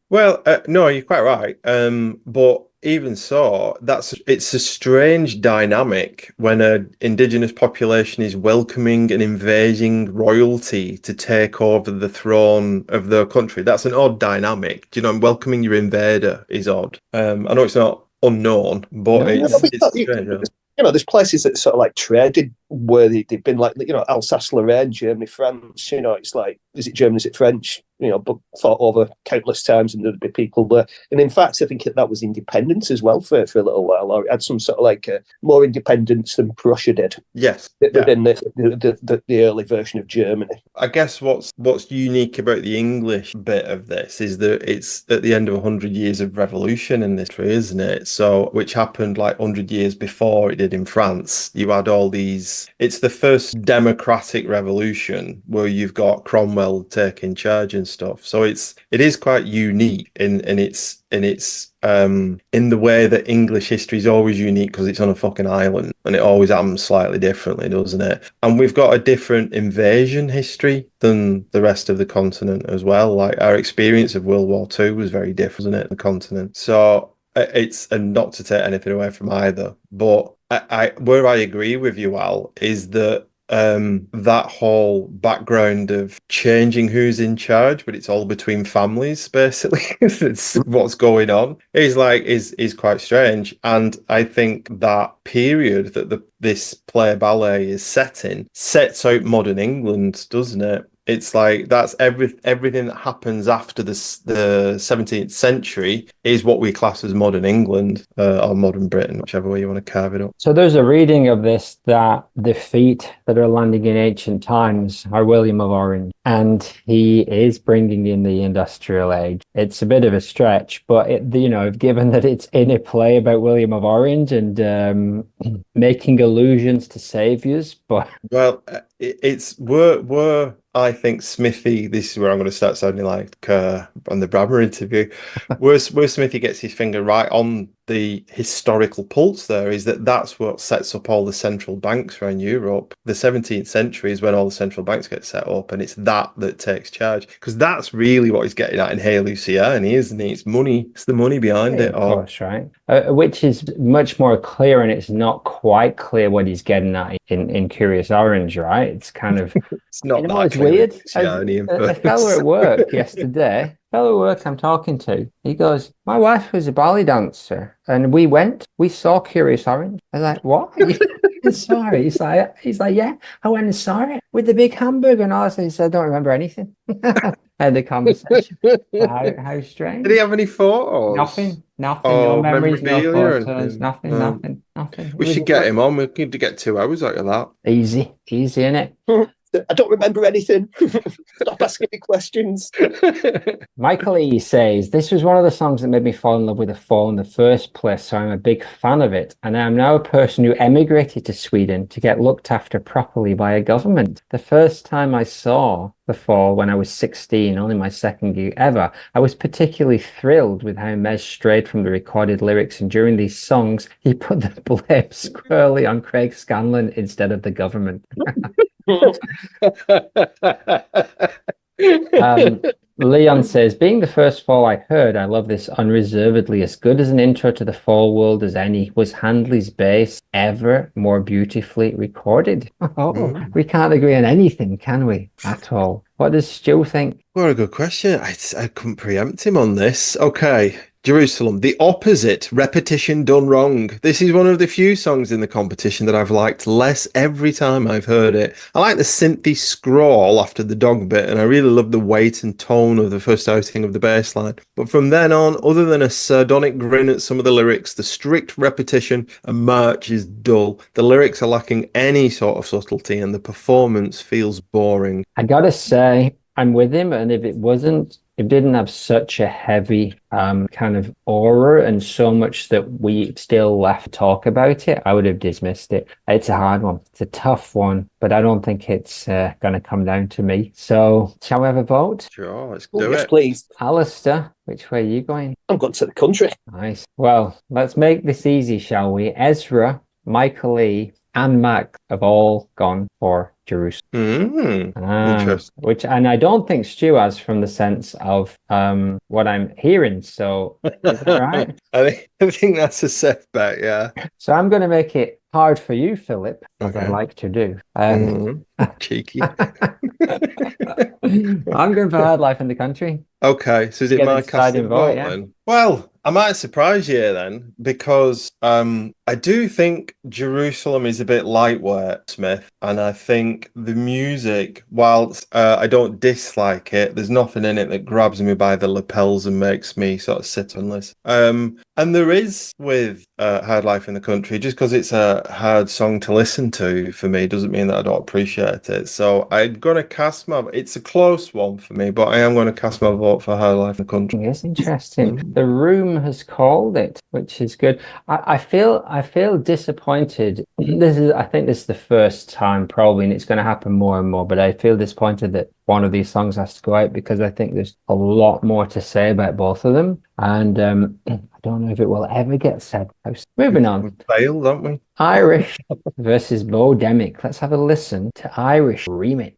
Well, no, you're quite right. But even so, it's a strange dynamic when an indigenous population is welcoming and invading royalty to take over the throne of their country. That's an odd dynamic. Welcoming your invader is odd. I know it's not unknown, but it's strange. There's places that sort of like traded where they've been like, Alsace-Lorraine, Germany, France, it's like, is it German, is it French? But fought over countless times, and there'd be people there. And in fact, I think that was independence as well for a little while, or it had some sort of like more independence than Prussia did. Yes. Within the early version of Germany. I guess what's unique about the English bit of this is that it's at the end of 100 years of revolution in this country, isn't it? So, which happened like 100 years before it did in France. You had all these, it's the first democratic revolution where you've got Cromwell taking charge and stuff. So it is quite unique in its in the way that English history is always unique, because it's on a fucking island and it always happens slightly differently, doesn't it? And we've got a different invasion history than the rest of the continent as well. Like, our experience of World War II was very different, isn't it, the continent? So and not to take anything away from either, but where I agree with you, Al, is that that whole background of changing who's in charge, but it's all between families, basically. It's what's going on is quite strange. And I think that period that this play ballet is set in sets out modern England, doesn't it? It's like that's everything that happens after the 17th century is what we class as modern England or modern Britain, whichever way you want to carve it up. So there's a reading of this that the feet that are landing in ancient times are William of Orange, and he is bringing in the industrial age. It's a bit of a stretch, but given that it's in a play about William of Orange and making allusions to saviors, but well, we're I think Smithy. This is where I'm going to start sounding like on the Brammer interview, where Smithy gets his finger right on the historical pulse. There is that's what sets up all the central banks around Europe. The 17th century is when all the central banks get set up, and it's that takes charge, because that's really what he's getting at in Hey Luciani, isn't he? It's money. It's the money behind it. Of course, right. Which is much more clear, and it's not quite clear what he's getting at in Curious Orange, right? It's kind of it's not that it's weird. A fellow at work yesterday, I'm talking to, he goes, my wife was a ballet dancer, and we saw Curious Orange. I was like, what? You saw it? He's like, yeah, I went and saw it with the big hamburger and all that. He said, I don't remember anything. Had the conversation. How strange. Did he have any photos? Nothing. No memories, no photos, nothing. We should get him on. We need to get 2 hours out of that. Easy, innit? I don't remember anything. Stop asking me questions. Michael E. says, this was one of the songs that made me fall in love with the Fall in the first place, so I'm a big fan of it. And I am now a person who emigrated to Sweden to get looked after properly by a government. The first time I saw the Fall when I was 16, only my second gig ever, I was particularly thrilled with how Mez strayed from the recorded lyrics, and during these songs, he put the blame squarely on Craig Scanlon instead of the government. Leon says, being the first Fall I heard, I love this unreservedly. As good as an intro to the Fall world as any. Was Handley's bass ever more beautifully recorded? We can't agree on anything, can we? At all. What does Stu think? What a good question. I couldn't preempt him on this. Okay. Jerusalem, the opposite, repetition done wrong. This is one of the few songs in the competition that I've liked less every time I've heard it. I like the synthy scrawl after the dog bit, and I really love the weight and tone of the first outing of the bass line. But from then on, other than a sardonic grin at some of the lyrics, the strict repetition and march is dull. The lyrics are lacking any sort of subtlety, and the performance feels boring. I gotta say, I'm with him, and if it didn't have such a heavy kind of aura and so much that we still left to talk about it, I would have dismissed it. It's a hard one. It's a tough one, but I don't think it's going to come down to me. So shall we have a vote? Sure, let's do it. Yes, please. Alistair, which way are you going? I'm going to the country. Nice. Well, let's make this easy, shall we? Ezra, Michael E., and Mac have all gone for Jerusalem. Interesting. And I don't think Stu has, from the sense of what I'm hearing. So is that right? I think that's a safe bet, yeah. So I'm going to make it hard for you, Philip, as I like to do. Cheeky. I'm going for Hard Life in the Country. Okay, so is it my casting vote then? Well, I might surprise you then, because I do think Jerusalem is a bit lightweight, Smith, and I think the music, whilst I don't dislike it, there's nothing in it that grabs me by the lapels and makes me sort of sit and listen. And there is with Hard Life in the Country, just because it's a hard song to listen to for me doesn't mean that I don't appreciate it. So I'm going to cast it's a close one for me, but I am going to cast my vote for Hard Life in the Country. Yes, interesting. The Room has called it, which is good. I feel disappointed. I think this is the first time probably, and it's going to happen more and more, but I feel disappointed that one of these songs has to go out, because I think there's a lot more to say about both of them, and I don't know if it will ever get said. Moving on. We failed, haven't we? Irish versus Bo-Demic. Let's have a listen to Irish Remix.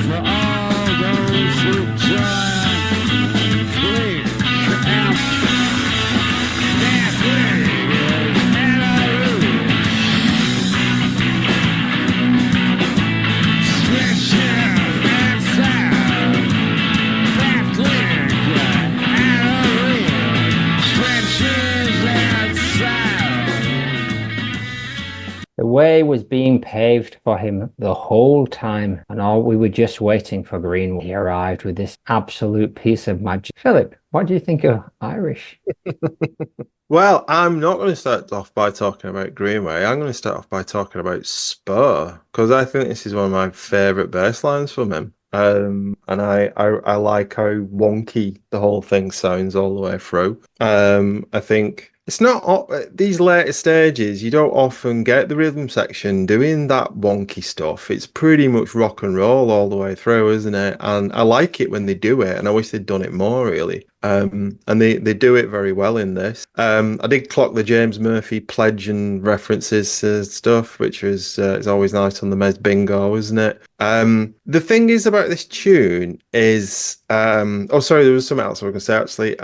For all way was being paved for him the whole time, and all we were just waiting for Greenwood. He arrived with this absolute piece of magic. Philip, what do you think of Irish? Well, I'm not going to start off by talking about Greenway. I'm going to start off by talking about Spur, because I think this is one of my favourite bass lines from him. And I like how wonky the whole thing sounds all the way through. I think it's not these later stages, you don't often get the rhythm section doing that wonky stuff. It's pretty much rock and roll all the way through, isn't it? And I like it when they do it, and I wish they'd done it more, really. And they do it very well in this. I did clock the James Murphy pledge and references to stuff, which was is always nice on the Mez Bingo, isn't it? The thing is about this tune is oh sorry, there was something else I was going to say actually,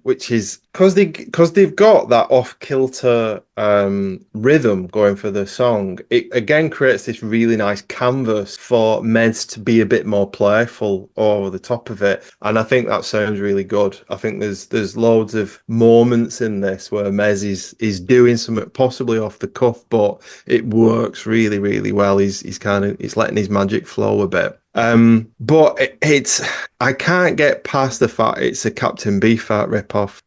which is because they've got that off-kilter rhythm going for the song. It again creates this really nice canvas for Mez to be a bit more playful over the top of it, and I think that sounds really good. I think there's loads of moments in this where Mez is doing something possibly off the cuff, but it works really, really well. He's letting his magic flow a bit. But it's I can't get past the fact it's a Captain Beefheart ripoff.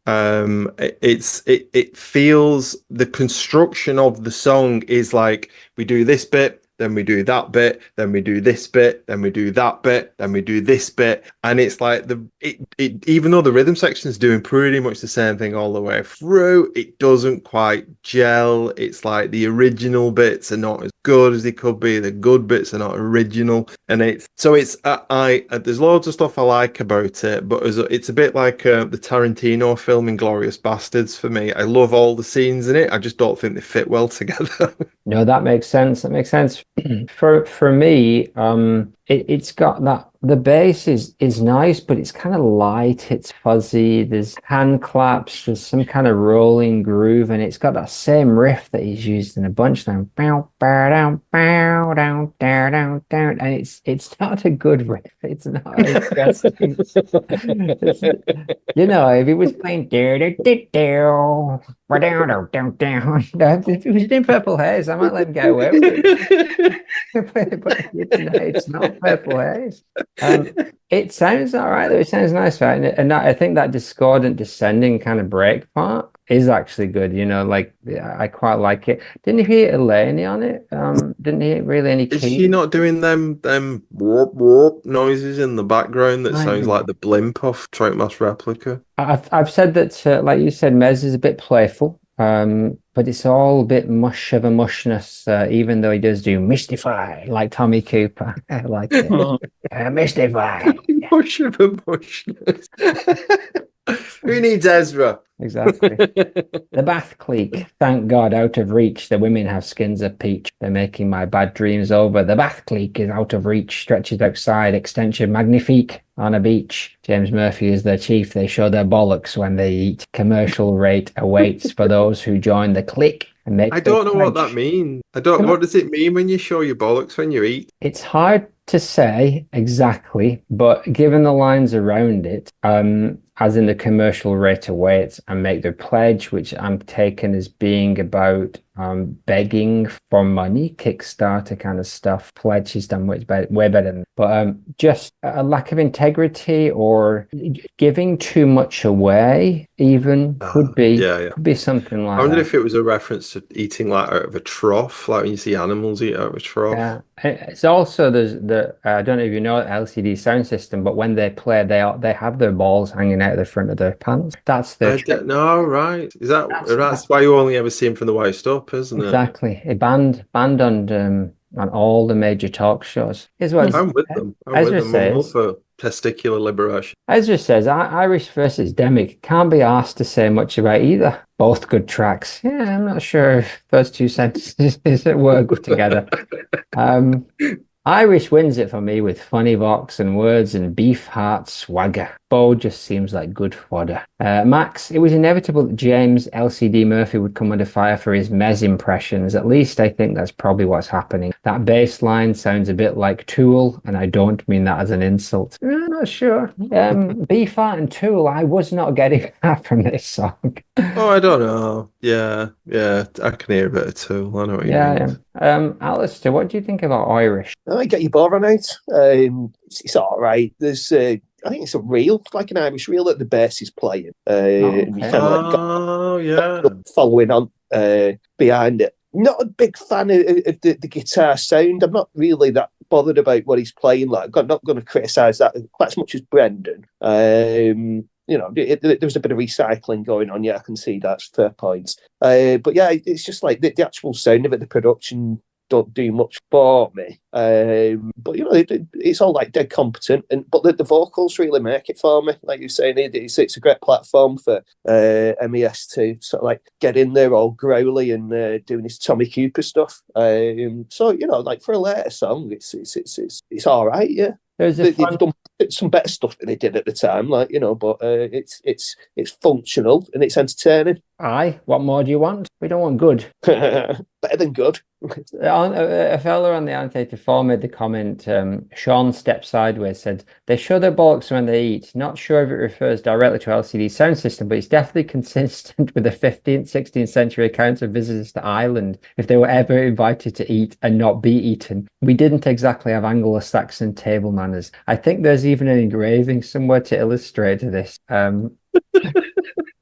It feels, the construction of the song is like, we do this bit, then we do that bit, then we do this bit, then we do that bit, then we do this bit, and it's like even though the rhythm section is doing pretty much the same thing all the way through, it doesn't quite gel. It's like the original bits are not as good as they could be. The good bits are not original, and there's loads of stuff I like about it, but it's a bit like the Tarantino film Inglourious Bastards for me. I love all the scenes in it. I just don't think they fit well together. No, that makes sense. That makes sense. For me, it's got that, the bass is nice, but it's kind of light, it's fuzzy, there's hand claps, there's some kind of rolling groove, and it's got that same riff that he's used in a bunch now. Bow, bow, down, bow, down, down, down, down. And it's not a good riff. It's not interesting. You know, if he was playing if he was doing Purple Haze, I might let him get away with it. But it's not Purple Haze. It sounds all right though. It sounds nice, right? And I think that discordant descending kind of break part is actually good. You know, like I quite like it. Didn't you hear Elaine on it? Didn't he really any keys? Is she not doing them warp warp noises in the background that sounds like the blimp off Troutmass Replica? I've said that, like you said, Mez is a bit playful. But it's all a bit mush of a mushness, even though he does do Mystify, like Tommy Cooper. I like it. Mystify. Mush of a mushness. Who needs Ezra? Exactly. The bath clique. Thank God, out of reach. The women have skins of peach. They're making my bad dreams over. The bath clique is out of reach. Stretches outside. Extension magnifique on a beach. James Murphy is their chief. They show their bollocks when they eat. Commercial rate awaits for those who join the clique. I don't know what that means. What does it mean when you show your bollocks when you eat? It's hard to say exactly, but given the lines around it, as in the commercial rate awaits and make their pledge, which I'm taking as being about begging for money, Kickstarter kind of stuff. Pledge is done way better than, but just a lack of integrity or giving too much away even could be something like that. I wonder if it was a reference to eating like out of a trough, like when you see animals eat out of a trough. Yeah, it's also there's the I don't know if you know LCD sound system, but when they play, they have their balls hanging out of the front of their pants. That's their no, right? Is that's why you only ever see them from the waist up, isn't it? Exactly. It banned on all the major talk shows. I'm with them. I'm all for testicular liberation. Ezra says, Irish versus Demick can't be asked to say much about either. Both good tracks. Yeah, I'm not sure if those two sentences work together. Irish wins it for me with funny vox and words and Beefheart swagger. Bo just seems like good fodder. Max, it was inevitable that James LCD Murphy would come under fire for his Mez impressions. At least I think that's probably what's happening. That bass line sounds a bit like Tool, and I don't mean that as an insult. I'm not sure. B-Fat and Tool, I was not getting that from this song. Oh, I don't know. Yeah, I can hear a bit of Tool. I know what you mean. Alistair, what do you think about Irish? I get your ball on out. It's all right. There's, I think it's a reel, like an Irish reel that the bass is playing. And you kind of following on behind it. Not a big fan of the guitar sound. I'm not really that bothered about what he's playing. Like, I'm not going to criticise that quite as much as Brendan. There's a bit of recycling going on. Yeah, I can see that's fair points. But yeah, it's just like the actual sound of it, the production don't do much for me. But it's all like dead competent, but the vocals really make it for me. Like you're saying, it's a great platform for MES to sort of like get in there all growly and doing this Tommy Cooper stuff. So like for a later song, it's all right. Yeah. They've done some better stuff than they did at the time, but it's functional and it's entertaining. Aye, what more do you want? We don't want good. Better than good. A fella on the Anti-4 made the comment, Sean stepped sideways, said, they show their bollocks when they eat. Not sure if it refers directly to LCD sound system, but it's definitely consistent with the 15th, 16th century accounts of visitors to Ireland, if they were ever invited to eat and not be eaten. We didn't exactly have Anglo-Saxon table manners. I think there's even an engraving somewhere to illustrate this.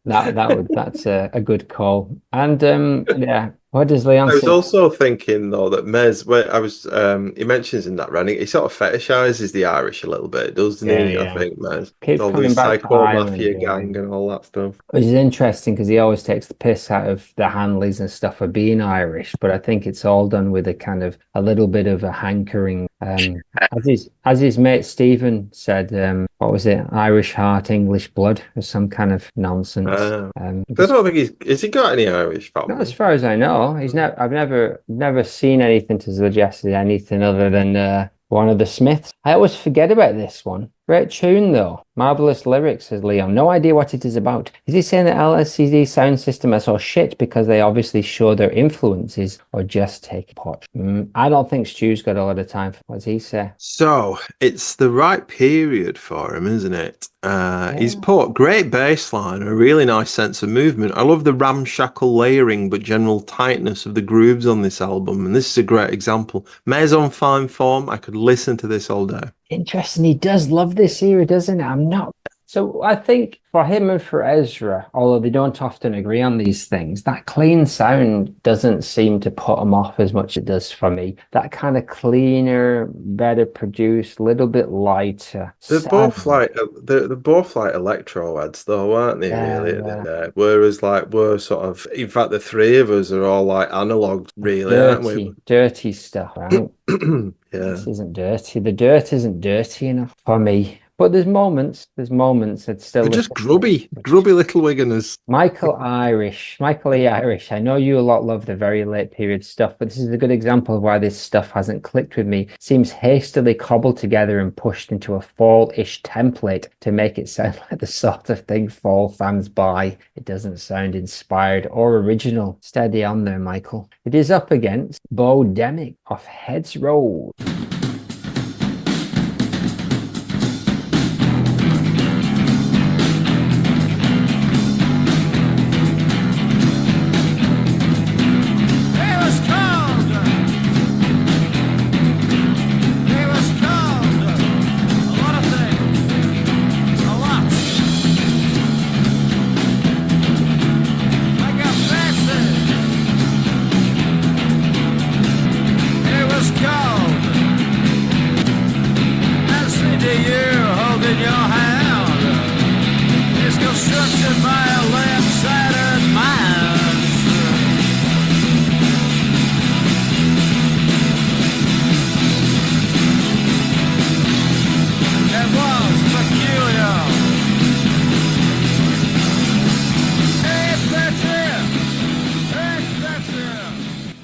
That's a good call. And what does Leon say? I was also thinking though that Mez, where I was, he mentions in that running, he sort of fetishizes the Irish a little bit, doesn't he? Yeah. I think Mez, Keeps all coming the back to Psycho Ireland, Mafia gang and all that stuff. Which is interesting because he always takes the piss out of the Hanleys and stuff for being Irish, but I think it's all done with a little bit of a hankering. As his mate Stephen said, what was it? Irish heart, English blood, or some kind of nonsense. I don't think has he got any Irish family? Not as far as I know. I've never seen anything to suggest anything other than one of the Smiths. I always forget about this one. Great tune though. Marvelous lyrics, says Liam. No idea what it is about. Is he saying that LCD sound system are so shit because they obviously show their influences or just take pot? I don't think Stu's got a lot of time for what does he say? So it's the right period for him, isn't it? He's put great bass line, a really nice sense of movement. I love the ramshackle layering but general tightness of the grooves on this album, and this is a great example. Mez on fine form. I could listen to this all day. Interesting. He does love this era, doesn't he? I'm not. So I think for him and for Ezra, although they don't often agree on these things, that clean sound doesn't seem to put him off as much as it does for me. That kind of cleaner, better produced, little bit lighter. They're both like electro heads, though, aren't they? Really, whereas we're sort of, in fact, the three of us are all like analog, really, aren't we? Dirty stuff, right? This isn't dirty. The dirt isn't dirty enough for me. But there's moments that still... They're just grubby little Wiganers. Michael E. Irish. I know you a lot love the very late period stuff, but this is a good example of why this stuff hasn't clicked with me. It seems hastily cobbled together and pushed into a fall-ish template to make it sound like the sort of thing Fall fans buy. It doesn't sound inspired or original. Steady on there, Michael. It is up against Bo-Demick off Heads Road.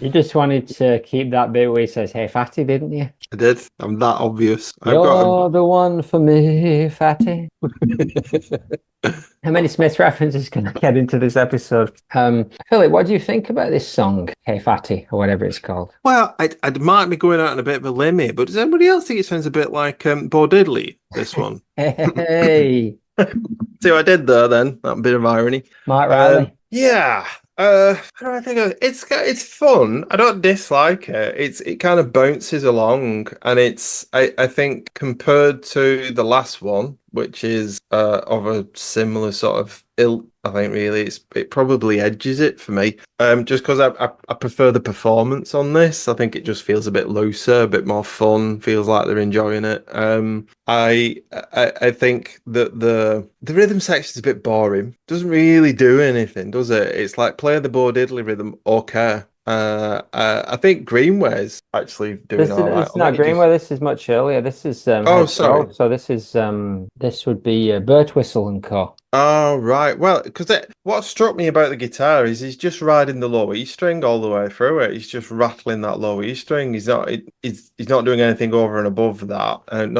You just wanted to keep that bit where he says, "Hey, fatty," didn't you? I did. I'm that obvious. You're the one for me, fatty. How many Smith references can I get into this episode? Philip, what do you think about this song, "Hey Fatty," or whatever it's called? Well, I might be going out on a bit of a limb here, but does anybody else think it sounds a bit like Bo Diddley, this one? Hey, See what I did there then? That bit of irony. Mark Riley. Yeah. How do I think of it? It's fun. I don't dislike it. It kind of bounces along, and I think compared to the last one, which is of a similar sort of ilk, I think really it probably edges it for me. Just because I prefer the performance on this. I think it just feels a bit looser, a bit more fun. Feels like they're enjoying it. I think that the rhythm section is a bit boring. Doesn't really do anything, does it? It's like play the Bo Diddley rhythm or care. I think Greenway's actually doing all right. It's not Greenway. This is much earlier. This is sorry. So this would be Burt Whistle and Co. Oh, right. Well, because what struck me about the guitar is he's just riding the low E string all the way through it. He's just rattling that low E string. He's not doing anything over and above that, and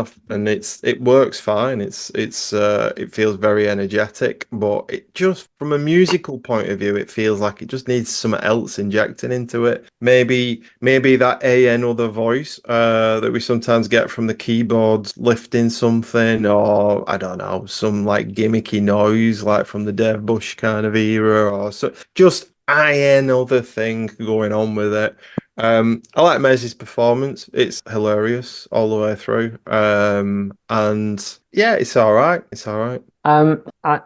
it works fine. It feels very energetic, but it just from a musical point of view, it feels like it just needs something else injecting into it. Maybe that other voice that we sometimes get from the keyboards lifting something, or I don't know, some like gimmicky noise like from the Dave Bush kind of era, or so just other thing going on with it. I like Mez's performance. It's hilarious all the way through. And yeah, it's all right. It's all right.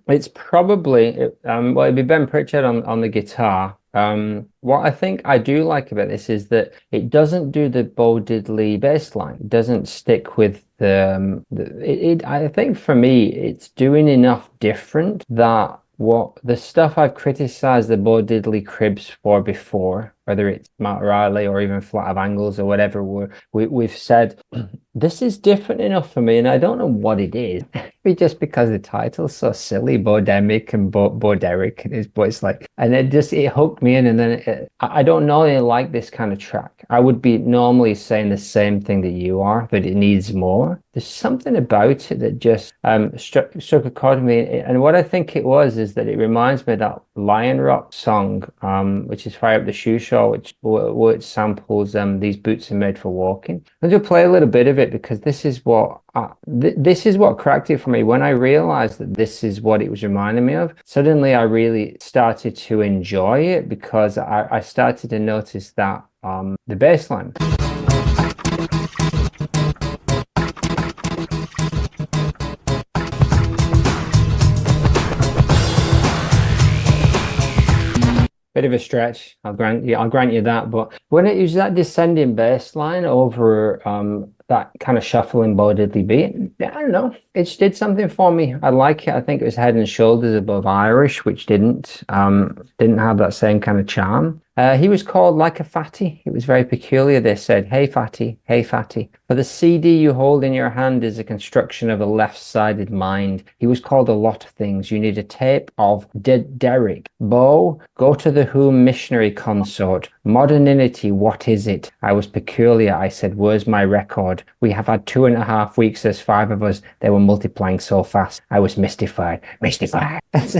It's probably well, it'd be Ben Pritchard on the guitar. What I think I do like about this is that it doesn't do the Bo Diddley bass line. It doesn't stick with I think for me, it's doing enough different that what the stuff I've criticized the Bo Diddley cribs for before, whether it's Matt Riley or even Flat of Angles or whatever, we've said this is different enough for me, and I don't know what it is. Maybe just because the title's so silly, Bo Demick and Bo Derek, but it's like, and it hooked me in, and then I don't normally like this kind of track. I would be normally saying the same thing that you are, but it needs more. There's something about it that just struck a chord with me, and what I think it was is that it reminds me of that Lion Rock song, which is Fire Up the Shoe Show, which samples These Boots Are Made for Walking. I'm going to play a little bit of it because this is what cracked it for me. When I realized that this is what it was reminding me of, suddenly I really started to enjoy it because I started to notice that the bass line. Bit of a stretch, I'll grant you that. But when it uses that descending bass line over that kind of shuffling Bo Diddley beat, I don't know, it did something for me. I like it. I think it was head and shoulders above Irish, which didn't have that same kind of charm. He was called like a fatty. It was very peculiar. They said, "Hey fatty, hey fatty. For the CD you hold in your hand is a construction of a left-sided mind. He was called a lot of things. You need a tape of Derek. Bo, go to the Who missionary consort. Modernity, what is it? I was peculiar. I said, where's my record? We have had 2.5 weeks. There's 5 of us. They were multiplying so fast. I was mystified. That's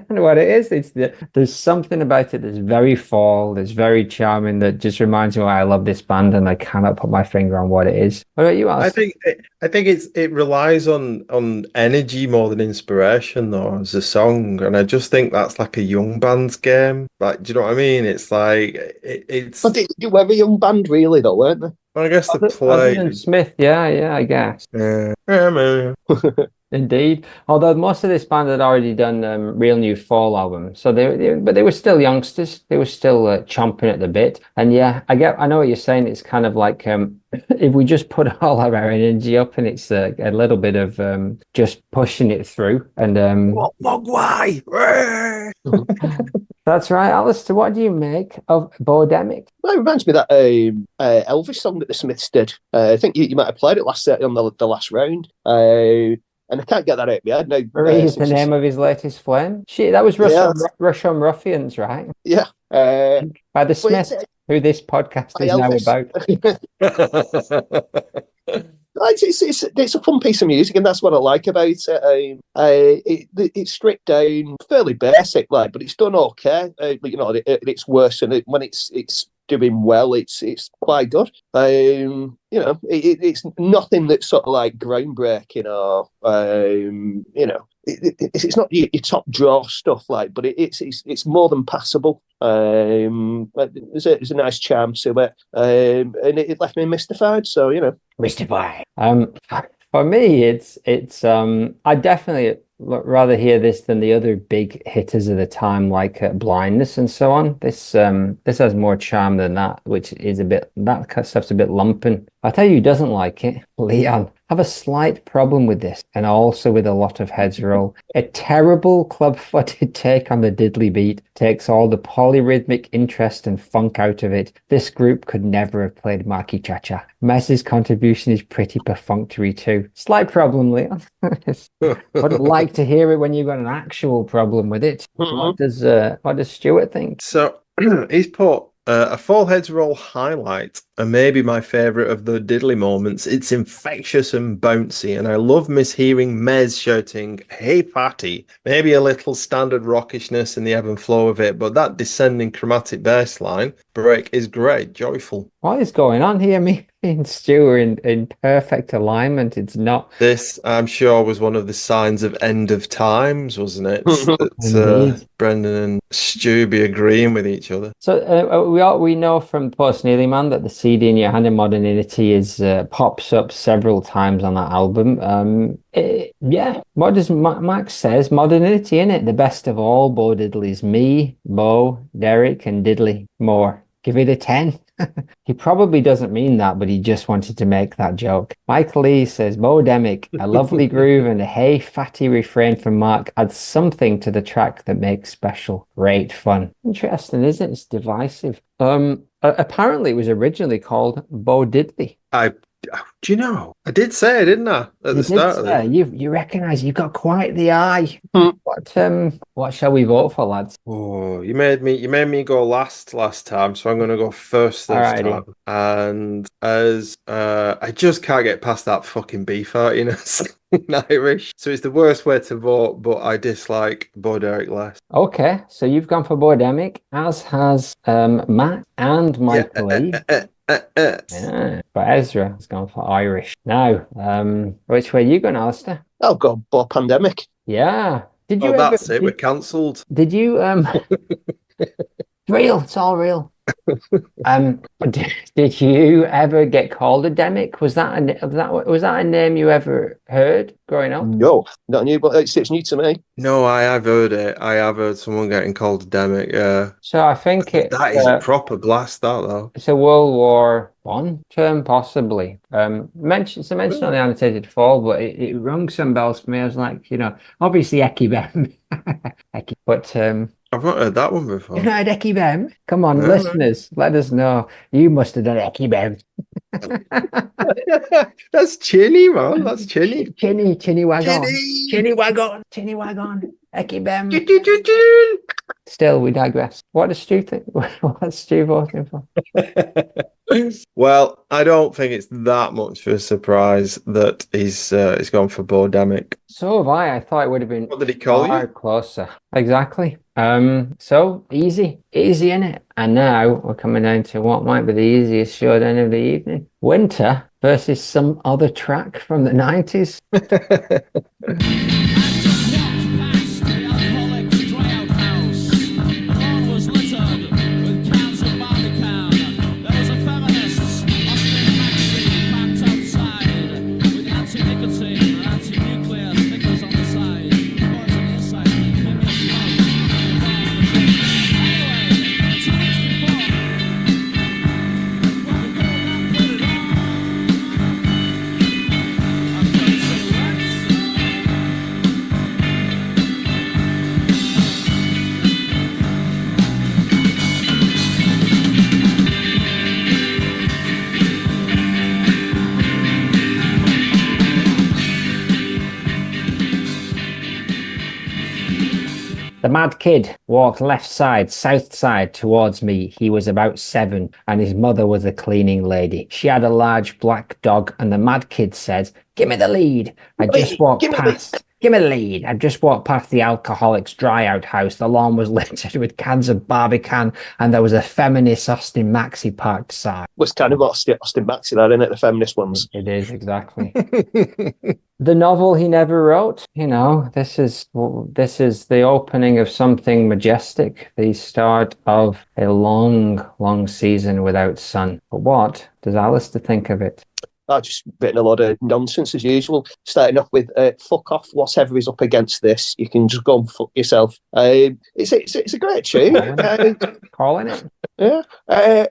what it is. There's something about it that's very fall, that's very charming, that just reminds me why I love this band, and I cannot put my finger on what it is. What about you, Alice? I think it relies on energy more than inspiration though as a song, and I just think that's like a young band's game. Like, do you know what I mean? It's like it's. But they were a young band, really, though, weren't they? Well, I guess the Other play. than Smith, yeah, I guess. Yeah, man. Indeed. Although most of this band had already done real new Fall album, so they were still youngsters. They were still chomping at the bit. And yeah, I know what you're saying. It's kind of like if we just put all of our energy up, and it's a little bit of just pushing it through. And Mogwai. That's right, Alistair. What do you make of Bo Demick? Well, it reminds me of that Elvis song that the Smiths did. I think you might have played it on the last round. And I can't get that out of my head now. Marie is the name of his latest flame. Shit, that was Russian Ruffians, right? Yeah. By the Smiths. who this podcast is now about. It's a fun piece of music, and that's what I like about it. It's stripped down, fairly basic, like, but it's done okay. You know, it's worse, and when it's doing well, it's quite good. You know, it's nothing that's sort of like groundbreaking or you know. It's not your top draw stuff, like, but it's more than passable. There's a nice charm to it, and it left me mystified. So, you know, mystified. For me, it's I definitely rather hear this than the other big hitters of the time, like Blindness and so on. This has more charm than that, which is that stuff's a bit lumping. I tell you who doesn't like it, Leon. I have a slight problem with this, and also with a lot of heads roll. A terrible club-footed take on the diddly beat takes all the polyrhythmic interest and funk out of it. This group could never have played Marky Cha-Cha. Mess's contribution is pretty perfunctory too. Slight problem, Leon. Wouldn't like to hear it when you've got an actual problem with it. What does Stuart think? So he's put a full heads roll highlight, and maybe my favourite of the diddly moments. It's infectious and bouncy, and I love mishearing Mez shouting, "Hey, fatty!" Maybe a little standard rockishness in the ebb and flow of it, but that descending chromatic bass line break is great, joyful. What is going on here? Me and Stu are in perfect alignment. It's not. This, I'm sure, was one of the signs of end of times, wasn't it? That Brendan and Stu be agreeing with each other. So we know from Post Nearly Man that the CD in Your Hand in Modernity is pops up several times on that album. Yeah, what does Max says? Modernity in it, the best of all Bo Diddleys. Me, Bo, Derek, and Diddley. More. Give it a 10. He probably doesn't mean that, but he just wanted to make that joke. Michael Lee says, Bo Demick, a lovely groove and a hey fatty refrain from Mark adds something to the track that makes special. Great fun. Interesting, isn't it? It's divisive. Apparently it was originally called Bo Diddley. Do you know? I did say it, didn't I? At the start of it. You recognise you've got quite the eye. What shall we vote for, lads? Oh, you made me go last time, so I'm going to go first this time. And as I just can't get past that fucking beef-heartiness in Irish, so it's the worst way to vote. But I dislike Bo Derek less. Okay, so you've gone for Bo Demick, as has Matt and Michael Lee. Yeah, but Ezra has gone for Irish. Now, which way are you going, Alistair? I'll go Bo Pandemic. Yeah. Did you? That's it. We're cancelled. Did you? Real. It's all real. Did you ever get called a Demick? Was that a name you ever heard growing up? No, not new, but it's new to me. No, I have heard it. I have heard someone getting called a Demick. Yeah. So I think that is a proper blast. That though. It's a World War I term, possibly. Mentioned on the annotated fall, but it rung some bells for me. I was like, obviously Eki Bem. But I've not heard that one before. You've not heard Eki Bem? Come on, listeners, let us know. You must have done Eki Bem. That's chinny, man. That's chinny. Chinny wagon. Chinny wagon. Eki Bem. Still, we digress. What does Stu think? What's Stu voting for? Well, I don't think it's that much of a surprise that he's gone for Bo Demick. So have I. I thought it would have been what did he call you? Closer. Exactly. So easy in it. And now we're coming down to what might be the easiest showdown of the evening. Winter versus some other track from the 90s. The mad kid walked left side, south side towards me. He was about 7 and his mother was a cleaning lady. She had a large black dog and the mad kid said, "Give me the lead." I just walked past. Give me the lead. I just walked past the alcoholics dry out house. The lawn was littered with cans of Barbican and there was a feminist Austin Maxi parked side. Was kind of Austin Maxi, that, isn't it? The feminist ones. It is, exactly. The novel he never wrote, this is the opening of something majestic, the start of a long, long season without sun. But what does Alistair think of it? I've just written a lot of nonsense as usual. Starting off with "fuck off, whatever is up against this. You can just go and fuck yourself." It's a great tune. Calling it. Yeah.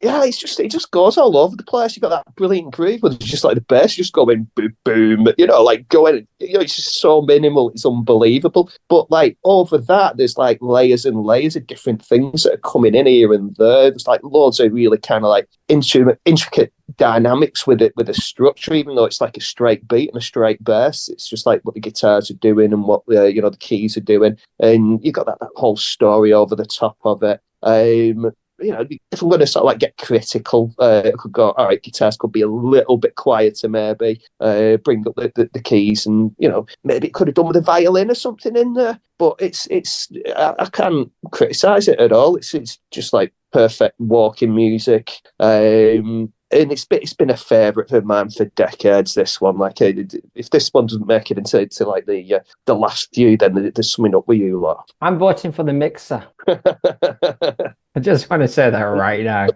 Yeah, it just goes all over the place. You got that brilliant groove, but it's just like the bass just going boom, boom. Like going. It's just so minimal. It's unbelievable. But like over that, there's like layers and layers of different things that are coming in here and there. There's like loads of really kind of like intricate dynamics with it, with the structure. Even though it's like a straight beat and a straight bass, it's just like what the guitars are doing and what the keys are doing, and you got that whole story over the top of it. If I'm going to sort of like get critical, I could go, all right, guitars could be a little bit quieter, maybe. Bring up the keys, and maybe it could have done with a violin or something in there. But I can't criticize it at all. It's just like perfect walking music. And it's been a favourite of mine for decades. This one, like, if this one doesn't make it into like the last few, then there's something up with you lot. I'm voting for the mixer. I just want to say that right now.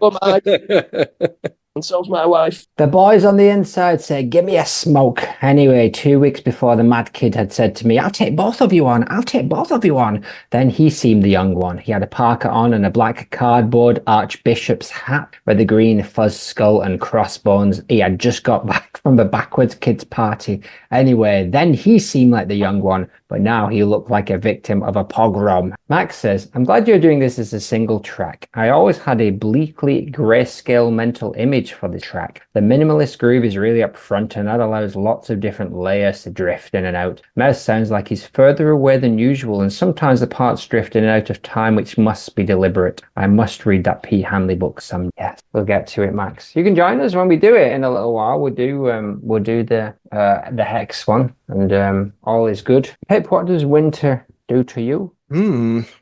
And so's my wife. The boys on the inside say, "Give me a smoke." Anyway, 2 weeks before, the mad kid had said to me, "I'll take both of you on. I'll take both of you on." Then he seemed the young one. He had a parka on and a black cardboard archbishop's hat with a green fuzz skull and crossbones. He had just got back from the backwards kids party. Anyway, then he seemed like the young one, but now he looked like a victim of a pogrom. Max says, "I'm glad you're doing this as a single track. I always had a bleakly grayscale mental image for the track. The minimalist groove is really up front and that allows lots of different layers to drift in and out. Mez sounds like he's further away than usual and sometimes the parts drift in and out of time, which must be deliberate. I must read that P. Hanley book some." Yes, we'll get to it, Max. You can join us when we do it in a little while. We'll do the Hex one, and all is good. Pip, what does winter do to you?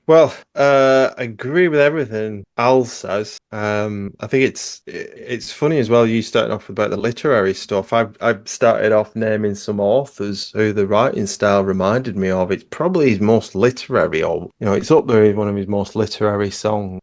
Well, I agree with everything Al says. I think it's funny as well. You started off about the literary stuff. I've started off naming some authors who the writing style reminded me of. It's probably his most literary, or it's up there as one of his most literary songs.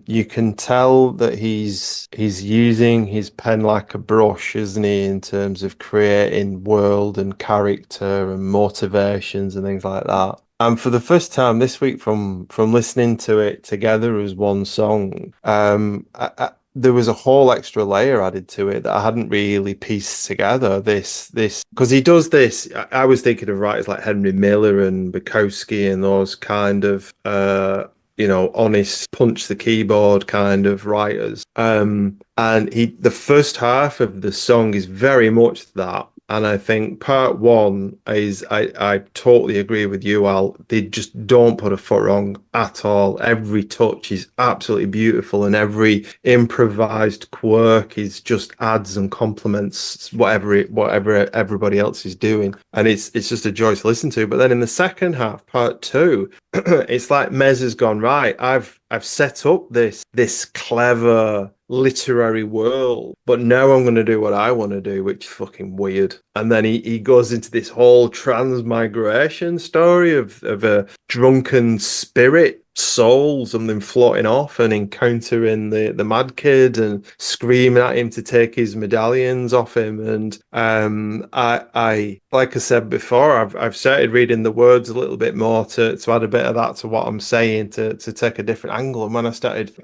You can tell that he's using his pen like a brush, isn't he, in terms of creating world and character and motivations and things like that. And for the first time this week, from listening to it together as one song, there was a whole extra layer added to it that I hadn't really pieced together. This because he does this. I was thinking of writers like Henry Miller and Bukowski and those kind of honest punch the keyboard kind of writers. And the first half of the song is very much that. And I think part one is, I totally agree with you, Al. They just don't put a foot wrong at all. Every touch is absolutely beautiful, and every improvised quirk is just adds and complements whatever everybody else is doing. And it's just a joy to listen to. But then in the second half, part two, it's like Mez has gone, right, I've set up this clever literary world, but now I'm going to do what I want to do, which is fucking weird. And then he goes into this whole transmigration story of a drunken spirit soul, something floating off and encountering the mad kid and screaming at him to take his medallions off him. And I like I said before, I've started reading the words a little bit more to add a bit of that to what I'm saying, to take a different angle. And when I started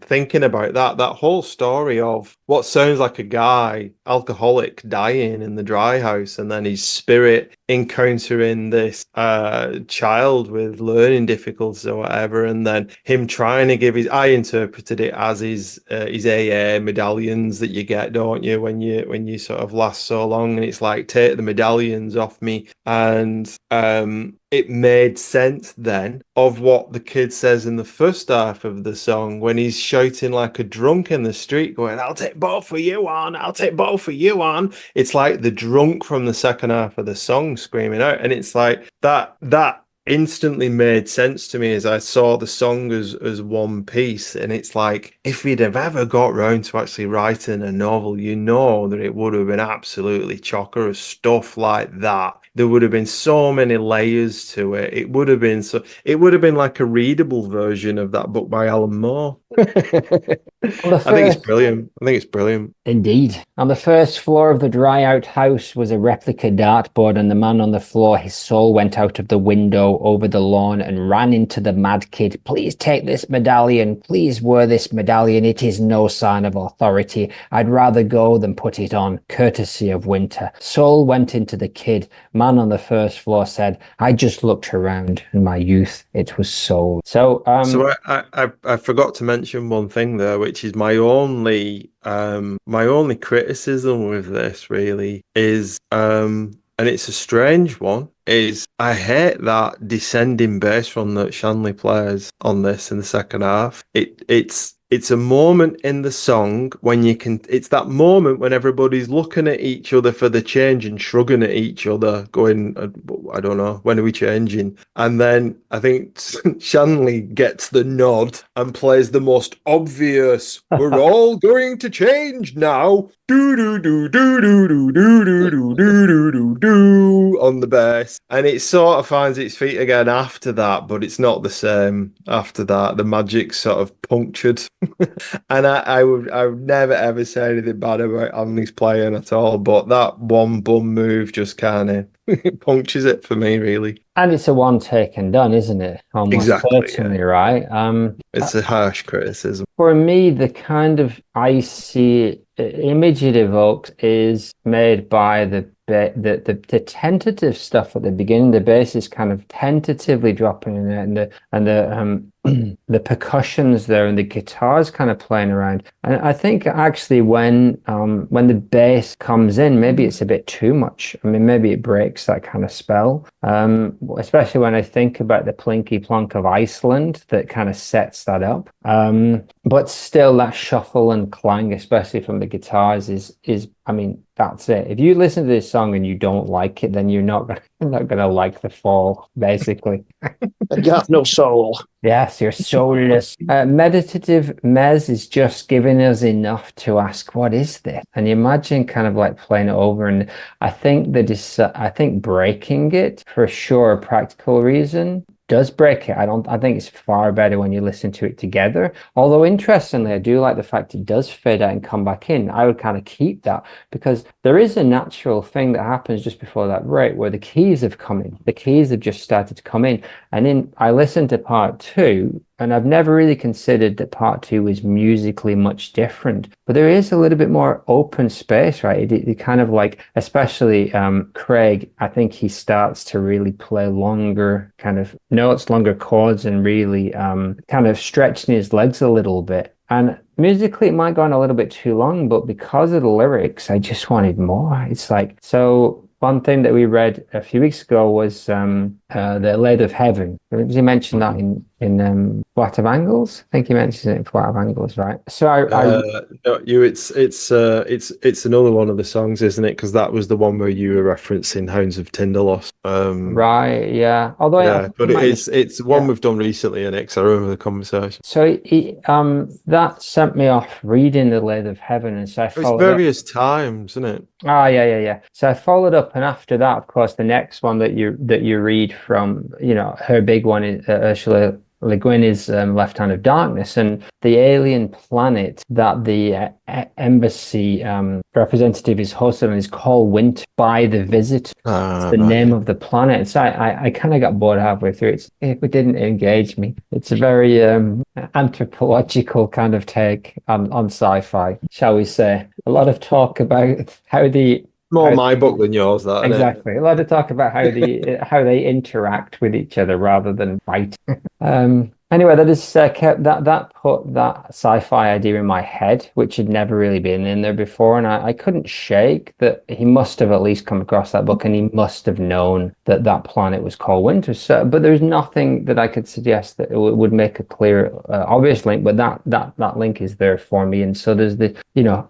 thinking about that whole story of what sounds like a guy, alcoholic, dying in the dry house, and then his spirit encountering this child with learning difficulties or whatever, and then him trying to give I interpreted it as his AA medallions that you get, don't you, when you sort of last so long, and it's like, take the medallions off me. And it made sense then of what the kid says in the first half of the song when he's shouting like a drunk in the street, going, "I'll take both of you on, I'll take both of you on." It's like the drunk from the second half of the song screaming out, and it's like that instantly made sense to me as I saw the song as one piece. And it's like, if he'd have ever got round to actually writing a novel, you know that it would have been absolutely chocker of stuff like that. There would have been so many layers to it. It would have been like a readable version of that book by Alan Moore. I think it's brilliant. Indeed. On the first floor of the dry outhouse was a replica dartboard, and the man on the floor, his soul went out of the window over the lawn and ran into the mad kid. "Please take this medallion. Please wear this medallion. It is no sign of authority. I'd rather go than put it on, courtesy of Winter." Soul went into the kid. Man on the first floor said, "I just looked around. In my youth, it was Soul." So I forgot to mention one thing there, which is my only criticism with this really is, and it's a strange one, is I hate that descending bass from that Shanley plays on this in the second half. It's a moment in the song when it's that moment when everybody's looking at each other for the change and shrugging at each other, going, "I don't know, when are we changing?" And then I think Shanley gets the nod and plays the most obvious, "We're all going to change now. Do do do do do do do do do do do do" on the bass. And it sort of finds its feet again after that, but it's not the same after that. The magic's sort of punctured. And I would never ever say anything bad about Anthony's playing at all, but that one bum move just kind of punctures it for me, really. And it's a one take and done, isn't it? Almost Exactly, certainly, right? It's a harsh criticism. For me, the kind of icy image it evokes is made by the tentative stuff at the beginning. The bass is kind of tentatively dropping in it, and the percussions there and the guitars kind of playing around. And I think actually when the bass comes in, maybe it's a bit too much. I mean, maybe it breaks that kind of spell. Especially when I think about the plinky plonk of Iceland that kind of sets that up. But still, that shuffle and clang, especially from the guitars, is I mean, that's it. If you listen to this song and you don't like it, then you're not gonna like the Fall, basically. I got no soul. Yes, you're soulless. Meditative Mez is just giving us enough to ask, what is this? And you imagine kind of like playing it over. And I think I think breaking it, for sure, a practical reason, does break it. I think it's far better when you listen to it together. Although interestingly, I do like the fact it does fade out and come back in. I would kind of keep that because there is a natural thing that happens just before that break where the keys have come in. The keys have just started to come in. And then I listened to part two, and I've never really considered that part two is musically much different, but there is a little bit more open space, right? It kind of like, especially Craig, I think he starts to really play longer kind of notes, longer chords, and really kind of stretching his legs a little bit. And musically, it might go on a little bit too long, but because of the lyrics, I just wanted more. It's like, so one thing that we read a few weeks ago was the Lead of Heaven. Did you mention that in Flight of Angles? I think you mentioned it in Flight of Angles, right? So it's another one of the songs, isn't it? Because that was the one where you were referencing Hounds of Tinderloss. Right, yeah. Although but it's one we've done recently, and I remember the conversation. So that sent me off reading the Lead of Heaven, and so I followed various times, isn't it? Yeah. So I followed up, and after that, of course, the next one that you read from, her big one is Ursula Le Guin is Left Hand of Darkness, and the alien planet that the embassy representative is hosted on is called Winter by the Visitor. It's the name of the planet. So I kind of got bored halfway through. It didn't engage me. It's a very anthropological kind of take on sci-fi, shall we say. A lot of talk about how more my book than yours, that. Exactly. A lot of talk about how they interact with each other rather than fight. Anyway, that is kept that put that sci-fi idea in my head, which had never really been in there before, and I couldn't shake that he must have at least come across that book, and he must have known that that planet was called Winter. So, but there's nothing that I could suggest that it would make a clear, obvious link. But that link is there for me, and so there's the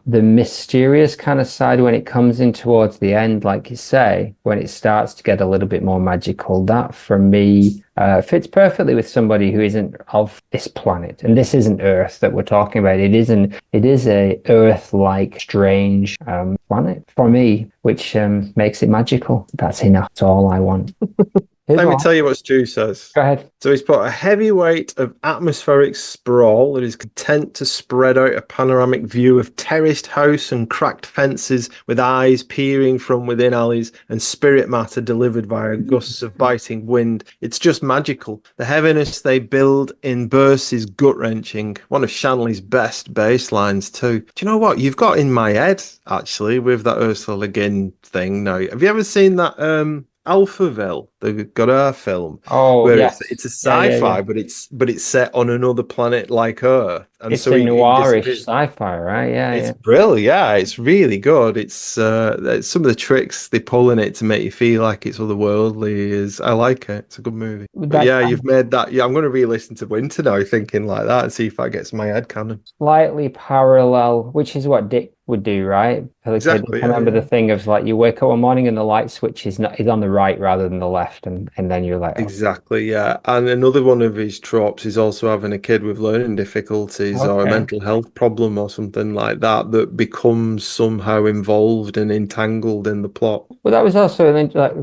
the mysterious kind of side when it comes in towards the end, like you say, when it starts to get a little bit more magical. That for me fits perfectly with somebody who isn't of this planet, and this isn't Earth that we're talking about. It is a Earth-like strange planet for me, which makes it magical. That's enough. That's all I want. Let me tell you what Stu says. Go ahead. So he's put a heavy weight of atmospheric sprawl that is content to spread out a panoramic view of terraced house and cracked fences with eyes peering from within alleys and spirit matter delivered via gusts of biting wind. It's just magical. The heaviness they build in bursts is gut-wrenching. One of Shanley's best bass lines too. Do you know what you've got in my head, actually, with that Ursula Le Guin thing now? Have you ever seen that Alphaville, the Godard film? Oh, where yes. it's a sci-fi, Yeah. but it's set on another planet like Earth, and It's so a he noirish disappears. sci-fi, right? Yeah, It's yeah. brilliant. Yeah, it's really good. It's some of the tricks they pull in it to make you feel like it's otherworldly. I like it. It's a good movie. But That yeah, you've made that. Yeah, I'm going to re-listen to Winter now, thinking like that, and see if that gets my head canon. slightly parallel, which is what Dick would do, right? Exactly, I remember yeah. the thing of like you wake up one morning and the light switch is on the right rather than the left, and then you're like, oh, Exactly, yeah. And another one of his tropes is also having a kid with learning difficulties or a okay. mental health problem or something like that becomes somehow involved and entangled in the plot. Well, that was also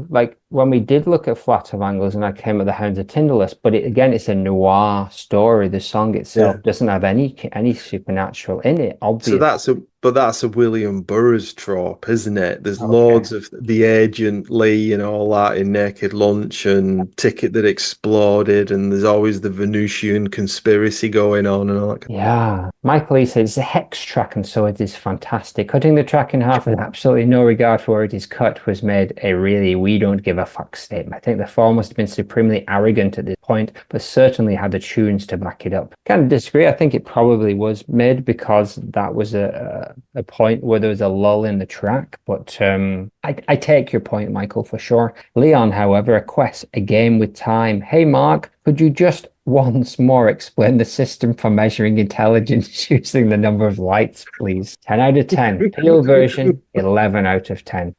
like when we did look at Flat of Angles and I came at the Hounds of Tinderless, but it's a noir story. The song itself doesn't have any supernatural in it, So obviously. that's a William Burroughs trope, isn't it? There's loads of the Agent Lee and all that in Naked Lunch and Ticket That Exploded, and there's always the Venusian conspiracy going on and all that. Yeah, Michael Lee says it's a hex track, and so it is fantastic. Cutting the track in half with absolutely no regard for where it is cut was made a really we don't give a fuck statement. I think the form must have been supremely arrogant at this point, but certainly had the tunes to back it up. Kind of disagree. I think it probably was made because that was a point where there was a lull in the track, but I take your point, Michael, for sure. Leon, however, requests a game with time. Hey, Mark, could you just once more explain the system for measuring intelligence using the number of lights, please? 10 out of 10. Peel version, 11 out of 10.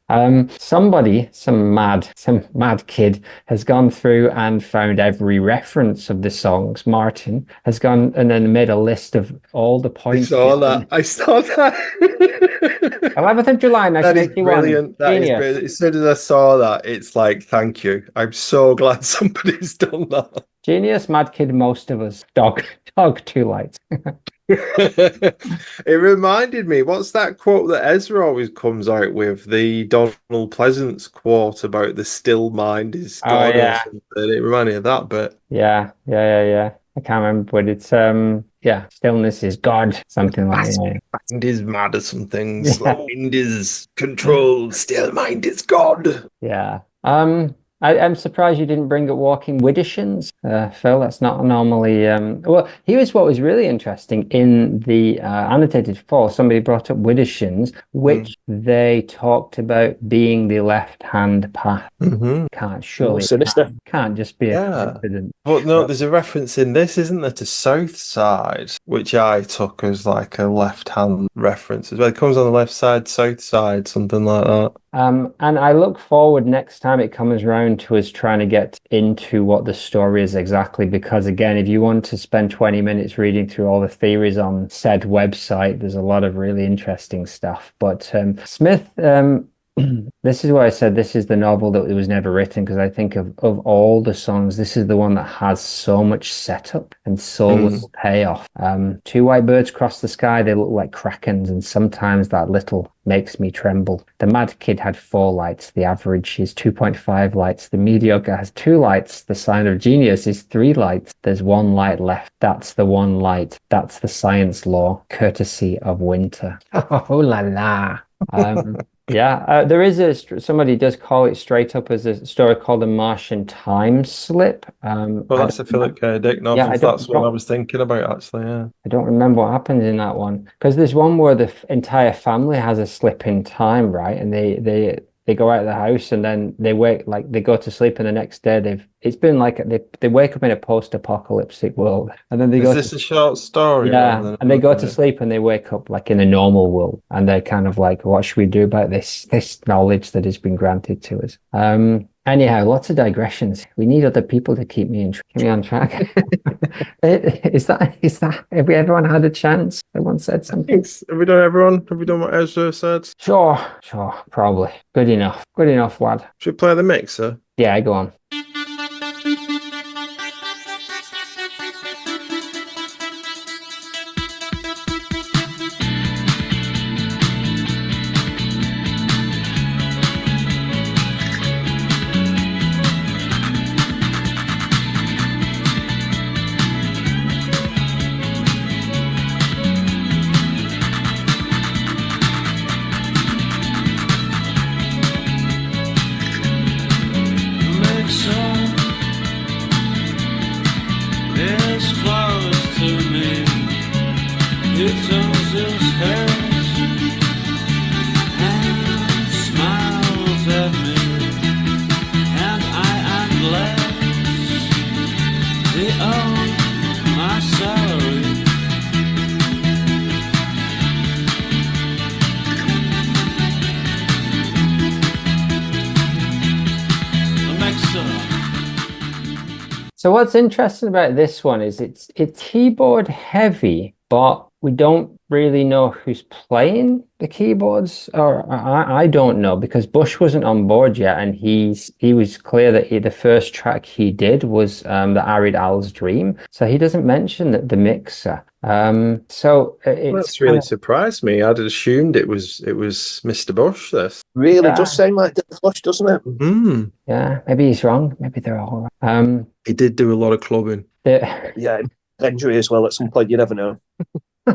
Some mad kid has gone through and found every reference of the songs. Martin has gone and then made a list of all the points. I saw that. 11th of July, That is 1981. brilliant. That is Genius. brilliant. As soon as I saw that, it's like, thank you. I'm so glad somebody's done that. Genius, mad kid, most of us. Dog, 2 lights. It reminded me, what's that quote that Ezra always comes out with? The Donald Pleasance quote about the still mind is God or something. It reminded me of that bit. Yeah. I can't remember, but it's stillness is God, something like that. Mind is mad or something. Slow mind is controlled. Still mind is God. Yeah. I'm surprised you didn't bring up Walking Widdershins, Phil. That's not normally. Well, here's what was really interesting in the annotated fall. Somebody brought up Widdershins, which they talked about being the left-hand path. Can't surely sinister. Can't just be a coincidence. But no, there's a reference in this, isn't there, to South Side, which I took as like a left-hand reference as well. It comes on the left side, South Side, something like that. And I look forward next time it comes around to us trying to get into what the story is exactly, because again, if you want to spend 20 minutes reading through all the theories on said website, there's a lot of really interesting stuff. But Smith, this is why I said this is the novel that was never written, because I think of all the songs, this is the one that has so much setup and so little payoff. 2 white birds cross the sky, they look like krakens, and sometimes that little makes me tremble. The mad kid had 4 lights. The average is 2.5 lights. The mediocre has 2 lights. The sign of genius is 3 lights. There's 1 light left. That's the 1 light. That's the science law, courtesy of Winter. Oh la la. Yeah, there is somebody does call it straight up as a story called a Martian time slip. Well, I that's a don't Philip K. Dick novel. I That's what I don't was thinking about, actually. Yeah. I don't remember what happens in that one because there's one where the entire family has a slip in time, right? And they go out of the house and then they wake, like they go to sleep, and the next day it's been like they wake up in a post-apocalyptic world, and then they Is go this to a short story rather than and they go to yeah. sleep and they wake up like in a normal world, and they're kind of like, what should we do about this knowledge that has been granted to us? Anyhow, lots of digressions. We need other people to keep me on track. Is that have everyone had a chance? Everyone said something. Have we done everyone? Have we done what Ezra said? Sure, probably. Good enough, lad. Should we play the mixer? Yeah, go on. So what's interesting about this one is it's keyboard heavy, but we don't really know who's playing the keyboards, or I don't know, because Bush wasn't on board yet, and he was clear that the first track he did was the Arid Al's Dream, so he doesn't mention the mixer. So that's really surprised me. I'd assumed it was Mr. Bush. This really does sound like Death Bush, doesn't it? Mm. Yeah, maybe he's wrong. Maybe they're all wrong. He did do a lot of clubbing. Yeah, injury as well. At some point, you never know.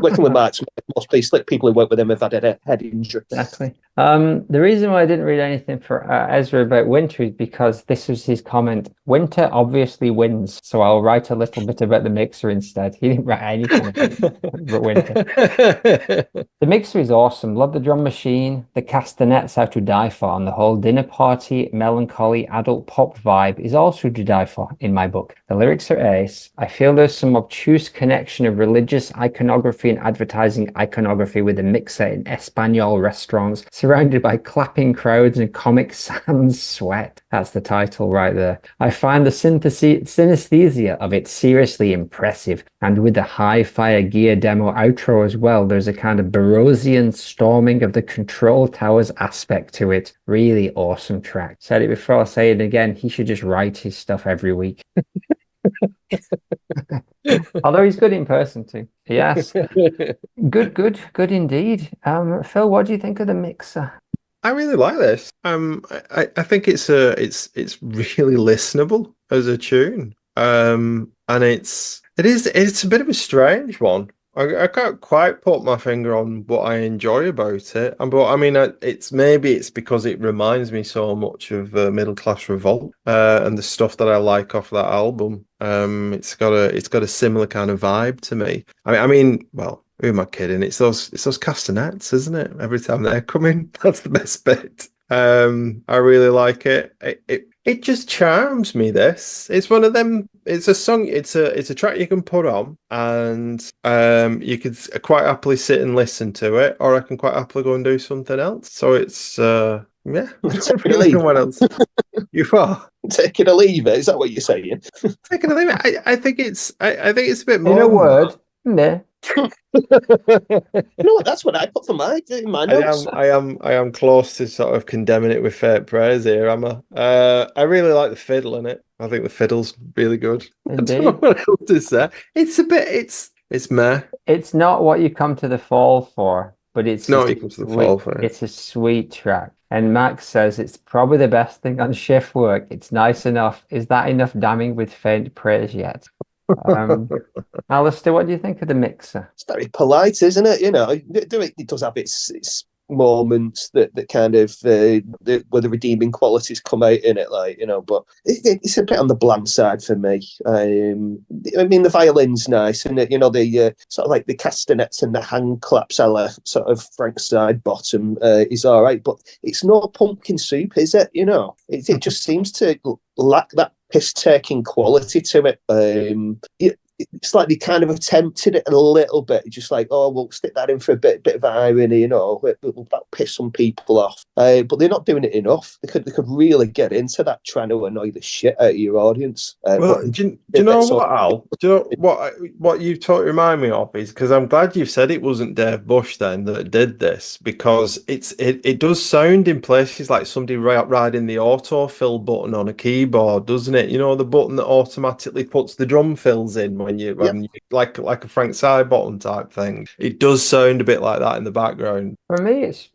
Working with Mark, most people who work with him have had a head injury. Exactly. The reason why I didn't read anything for Ezra about Winter is because this was his comment. Winter obviously wins, so I'll write a little bit about the mixer instead. He didn't write anything about Winter. The mixer is awesome. Love the drum machine, the castanets are to die for, and the whole dinner party, melancholy adult pop vibe is also to die for in my book. The lyrics are ace. I feel there's some obtuse connection of religious iconography and advertising iconography with the mixer in Espanol restaurants, surrounded by clapping crowds and Comic Sans sweat. That's the title right there. I find the synesthesia of it seriously impressive, and with the high-fire gear demo outro as well, there's a kind of Barosian storming of the control towers aspect to it. Really awesome track. Said it before, I'll say it again, he should just write his stuff every week. Although he's good in person too. Yes. Good indeed. Phil, what do you think of the mixer? I really like this. I think it's really listenable as a tune. And it's a bit of a strange one. I can't quite put my finger on what I enjoy about it, but I mean, it's because it reminds me so much of Middle Class Revolt and the stuff that I like off that album. It's got a similar kind of vibe to me. I mean, well, who am I kidding? It's those castanets, isn't it? Every time they're coming, that's the best bit. I really like it. It just charms me. It's one of them. It's a song. It's a track you can put on, and you could quite happily sit and listen to it, or I can quite happily go and do something else. So it's yeah. I don't really know what else. You are take it or leave it. Is that what you're saying? Take it or leave it. I think it's a bit more. In a word, nah. No, that's what I put for my notes. I am close to sort of condemning it with fair praise here, am I? I really like the fiddle in it. I think the fiddle's really good. Indeed. I don't know what else to say. It's meh. It's not what you come to the fall for, but it's not what you come to the fall for. It's a sweet track. And Max says it's probably the best thing on shift work. It's nice enough. Is that enough damning with faint praise yet? Alistair, what do you think of the mixer? It's very polite, isn't it? You know, it does have its moments that kind of where the redeeming qualities come out in it, like, you know. But it's a bit on the bland side for me. I mean, the violin's nice, and you know, the sort of like the castanets and the hand claps, a la sort of Frank Sidebottom, is all right, but it's no Pumpkin Soup, is it? You know, it just seems to lack that piss-taking quality to it. It's like they kind of attempted it a little bit, just like, oh, we'll stick that in for a bit of irony, you know, that'll piss some people off. But they're not doing it enough. They could really get into that, trying to annoy the shit out of your audience. Well, do you know what, Al? Do you know what you totally remind me of is, because I'm glad you've said it wasn't Dave Bush then that did this, because it does sound in places like somebody riding the autofill button on a keyboard, doesn't it? You know, the button that automatically puts the drum fills in when you like a Frank Sidebottom type thing. It does sound a bit like that in the background. For me, it's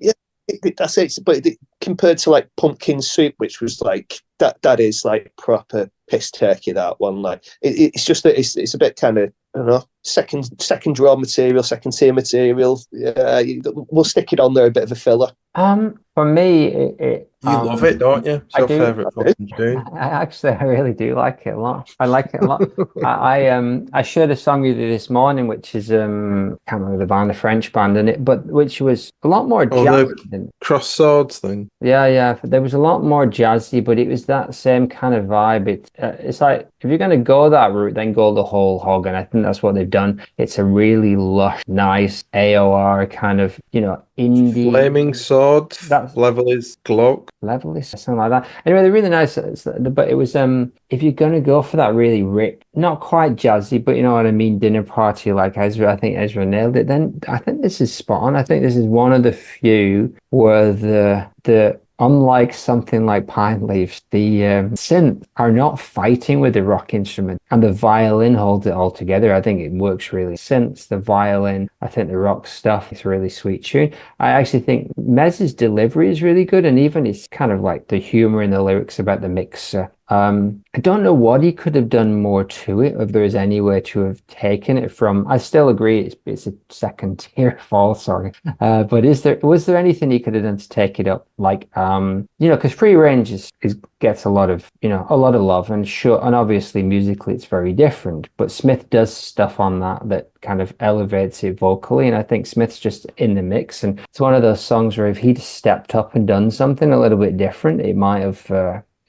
that's it. But compared to like Pumpkin Soup, which was like that is like proper piss turkey. That one, like it's just that it's a bit kind of, I don't know, second draw material, second tier material. Yeah, we'll stick it on there, a bit of a filler. For me, you love it, don't you? It's your favourite fucking tune. I really do like it a lot. I like it a lot. I shared a song with you this morning, which is can't remember the band, the French band, which was a lot more jazzy than Cross Swords thing. Yeah. There was a lot more jazzy, but it was that same kind of vibe. It's like, if you're going to go that route, then go the whole hog, and I think that's what they've done. It's a really lush, nice AOR kind of, you know, indie. Flaming Sword. That level is Glock. Level is something like that. Anyway, they're really nice. But it was if you're going to go for that really rich, not quite jazzy, but you know what I mean, dinner party like Ezra. I think Ezra nailed it. Then I think this is spot on. I think this is one of the few where the unlike something like Pine Leaves, the synth are not fighting with the rock instrument, and the violin holds it all together. I think it works really. Synths, the violin, I think the rock stuff is a really sweet tune. I actually think Mez's delivery is really good, and even it's kind of like the humor in the lyrics about the mixer. I don't know what he could have done more to it, if there is any way to have taken it from. I still agree it's a second tier fall, sorry. But was there anything he could have done to take it up? Like, you know, because Free Range gets a lot of love, and sure, and obviously musically it's very different. But Smith does stuff on that kind of elevates it vocally, and I think Smith's just in the mix. And it's one of those songs where if he'd stepped up and done something a little bit different, it might have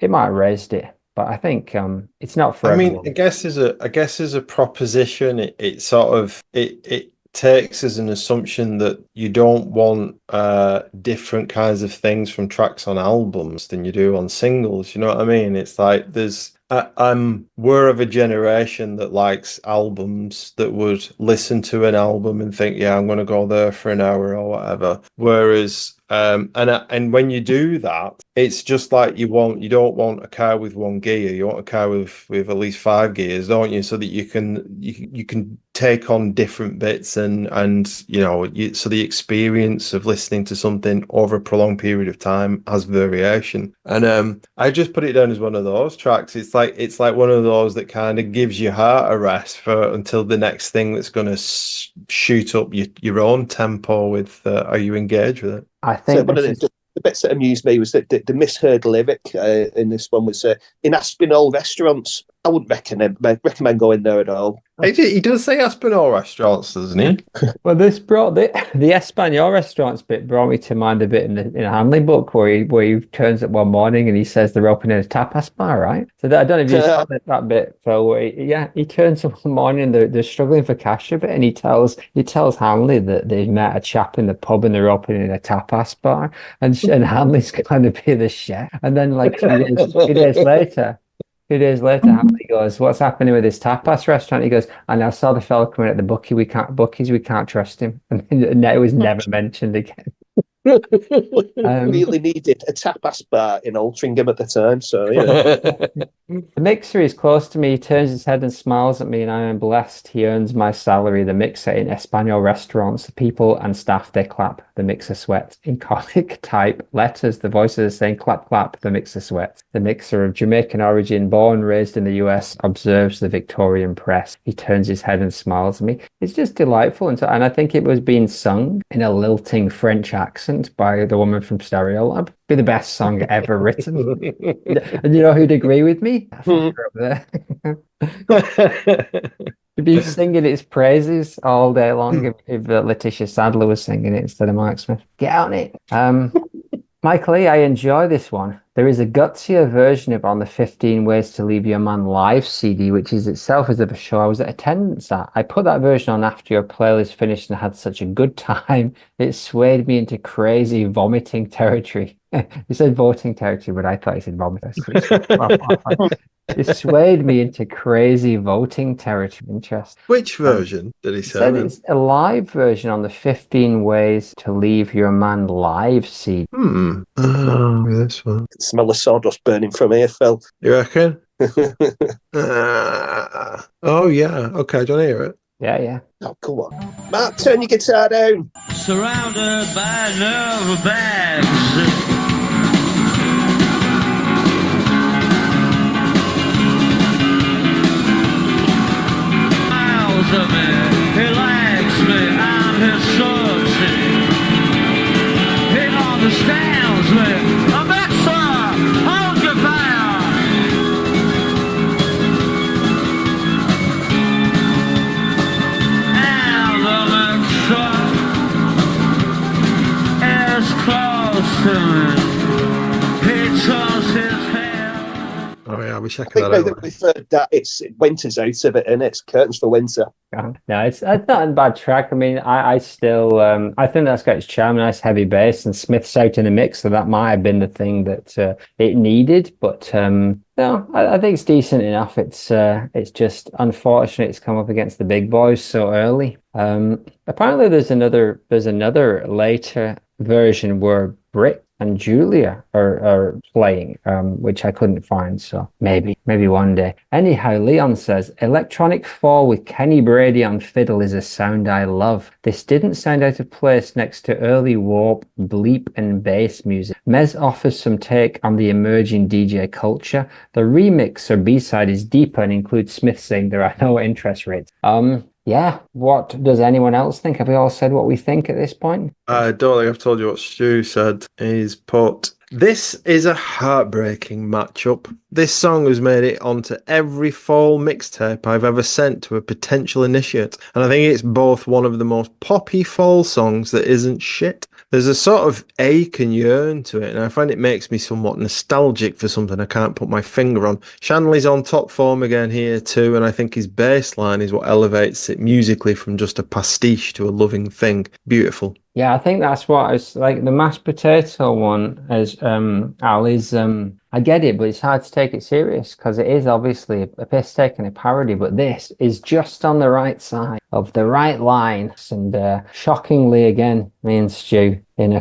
raised it. But I think it's not for everyone. I guess as a proposition, it sort of it takes as an assumption that you don't want different kinds of things from tracks on albums than you do on singles. You know what I mean? It's like we're of a generation that likes albums, that would listen to an album and think, yeah, I'm going to go there for an hour or whatever. Whereas and when you do that, it's just like you don't want a car with one gear. You want a car with at least 5 gears, don't you? So that you can take on different bits and you know, so the experience of listening to something over a prolonged period of time has variation. And I just put it down as one of those tracks. It's like one of those that kind of gives your heart a rest until the next thing that's going to shoot up your own tempo with. Are you engaged with it? I think the bits that amused me was that the misheard lyric in this one was in Aspinall restaurants. I wouldn't recommend going there at all. He does say Aspinall restaurants, doesn't he? Well, this brought the Espanol restaurants bit brought me to mind a bit in a Hanley book where he turns up one morning and he says they're opening a tapas bar, right? So I don't know if you saw that bit, Phil. Where he turns up one morning and they're struggling for cash a bit, and he tells Hanley that they met a chap in the pub and they're opening a tapas bar, and Hanley's going to be the chef, and then like 2 days later. 2 days later, Hanley goes, "What's happening with this tapas restaurant?" He goes, "And I saw the fella coming at the bookies. We can't trust him." And it was never mentioned again. Really needed a tapas bar in Altrincham at the time, so yeah. The mixer is close to me. He turns his head and smiles at me, and I am blessed. He earns my salary. The mixer in Espanol restaurants, the people and staff, they clap. The mixer sweats. In comic type letters, the voices are saying clap, clap. The mixer sweats. The mixer of Jamaican origin, born, raised in the US, observes the Victorian press. He turns his head and smiles at me. It's just delightful. And I think it was being sung in a lilting French accent. Island by the woman from Stereolab. Be the best song ever written. And you know who'd agree with me? Fucker up there. To be singing its praises all day long if Letitia Sadler was singing it instead of Mark Smith. Get on it. Michael E., I enjoy this one. There is a gutsier version of On the 15 Ways to Leave Your Man Live CD, which is itself as of a show I was at attendance at. I put that version on after your playlist finished and had such a good time. It swayed me into crazy vomiting territory. He said voting territory, but I thought he said vomiting. It swayed me into crazy voting territory. Interesting. Which version did he say? Said it's a live version on the 15 Ways to Leave Your Man Live CD. This one. Smell the sawdust burning from here, Phil. You reckon? Oh, yeah. Okay, do you want to hear it? Yeah. Oh, come on. Mark, turn your guitar down. Surrounded by nerve bags. Of it. He likes me, I'm his subject. He understands me. Alexa, hold your fire. And Alexa is close to me. He turns his head. Oh, yeah, I'll be I checking think that now out. that we've heard that, it's winter's out of it, and it's curtains for winter. No, it's not a bad track. I mean, I still I think that's got its charm, nice heavy bass, and Smith's out in the mix, so that might have been the thing that it needed. But no, I think it's decent enough. It's just unfortunate it's come up against the big boys so early. Apparently there's another later version where Britt and Julia are playing, which I couldn't find, so maybe one day. Anyhow, Leon says, Electronic Fall with Kenny Brady on fiddle is a sound I love. This didn't sound out of place next to early warp, bleep, and bass music. Mez offers some take on the emerging DJ culture. The remix or B-side is deeper and includes Smith saying there are no interest rates. Yeah, what does anyone else think? Have we all said what we think at this point? I don't think I've told you what Stu said. He's put, this is a heartbreaking matchup. This song has made it onto every fall mixtape I've ever sent to a potential initiate. And I think it's both one of the most poppy fall songs that isn't shit. There's a sort of ache and yearn to it, and I find it makes me somewhat nostalgic for something I can't put my finger on. Shanley's on top form again here too, and I think his bass line is what elevates it musically from just a pastiche to a loving thing. Beautiful. Yeah, I think that's what it's like. The mashed potato one, as Al is, I get it, but it's hard to take it serious because it is obviously a piss take and a parody. But this is just on the right side of the right line, and shockingly, again, me and Stu in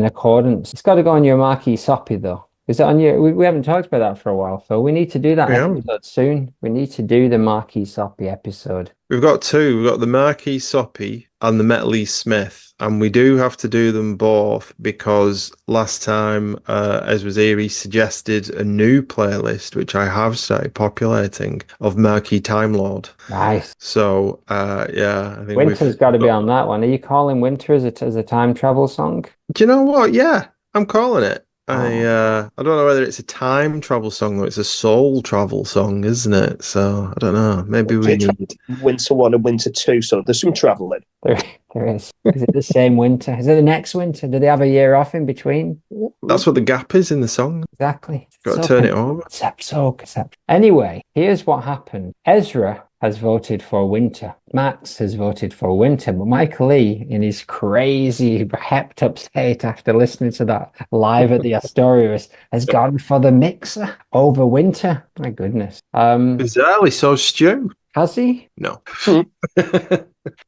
accordance. It's got to go on your marquee soppy though. Is it on your? We haven't talked about that for a while, Phil. We need to do that episode soon. We need to do the marquee soppy episode. We've got two. We've got the Marquis Soppy and the Metal E Smith. And we do have to do them both because last time, as was eerie, suggested a new playlist, which I have started populating, of Marquis Time Lord. Nice. So, yeah. I think Winter's got to be on that one. Are you calling Winter as a time travel song? Do you know what? Yeah, I'm calling it. I don't know whether it's a time travel song or it's a soul travel song, isn't it? So I don't know. Maybe we need Winter 1 and Winter 2, so there's some travelling. There is. Is it the same winter? Is it the next winter? Do they have a year off in between? That's what the gap is in the song. Exactly. Got to turn it over. Concept. Anyway, here's what happened. Ezra has voted for Winter. Max has voted for Winter, but Michael E, in his crazy, hepped up state after listening to that live at the Astoria, has gone for the Mixer over Winter. My goodness. Bizarrely, so Stu. Has he? No.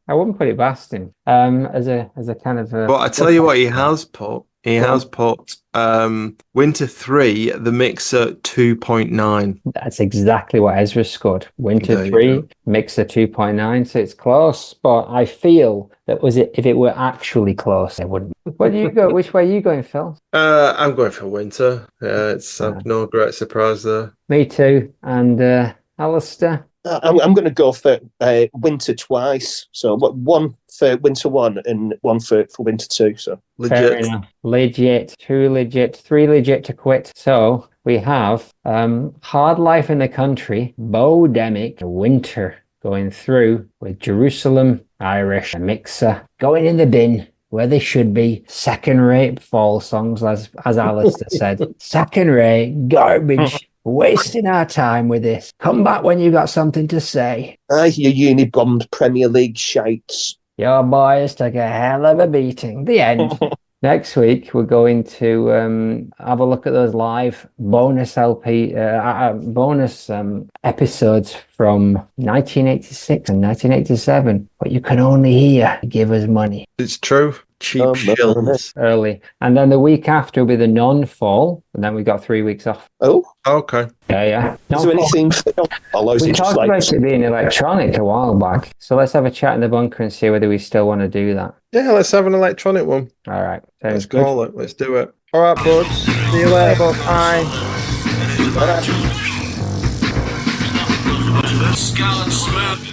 I wouldn't put it past him. As a kind of. But I tell you what, he has put. He has put Winter 3, the Mixer 2.9. That's exactly what Ezra scored. Winter 3, Mixer 2.9. So it's close, but I feel that if it were actually close, it wouldn't. Where do you go? Which way are you going, Phil? I'm going for Winter. Yeah, it's no great surprise there. Me too. And Alistair? I'm going to go for Winter twice. So one for winter 1 and one for winter 2. So Fair Legit. enough. Legit, 2 legit, 3 legit to quit. So we have Hard Life in the Country, DemmickWinter going through with Jerusalem Irish, a mixer, going in the bin where they should be. Second-rate fall songs, as Alistair said. Second-rate garbage. Wasting our time with this. Come back when you got something to say. your uni-bombed Premier League shites. Your boys took a hell of a beating. The end. Next week, we're going to have a look at those live bonus episodes from 1986 and 1987. But you can only hear. Give us money. It's true. Cheap shills. Early. And then the week after will be the non-fall. And then we've got 3 weeks off. Oh, Okay. Yeah. is there anything? Or is We it just talked like about it being electronic a while back. So let's have a chat in the bunker and see whether we still want to do that. Yeah, let's have an electronic one. All right. Sounds Let's good. call it. Let's do it. All right, bud. See you later, bud. Bye. Scarlet Smith.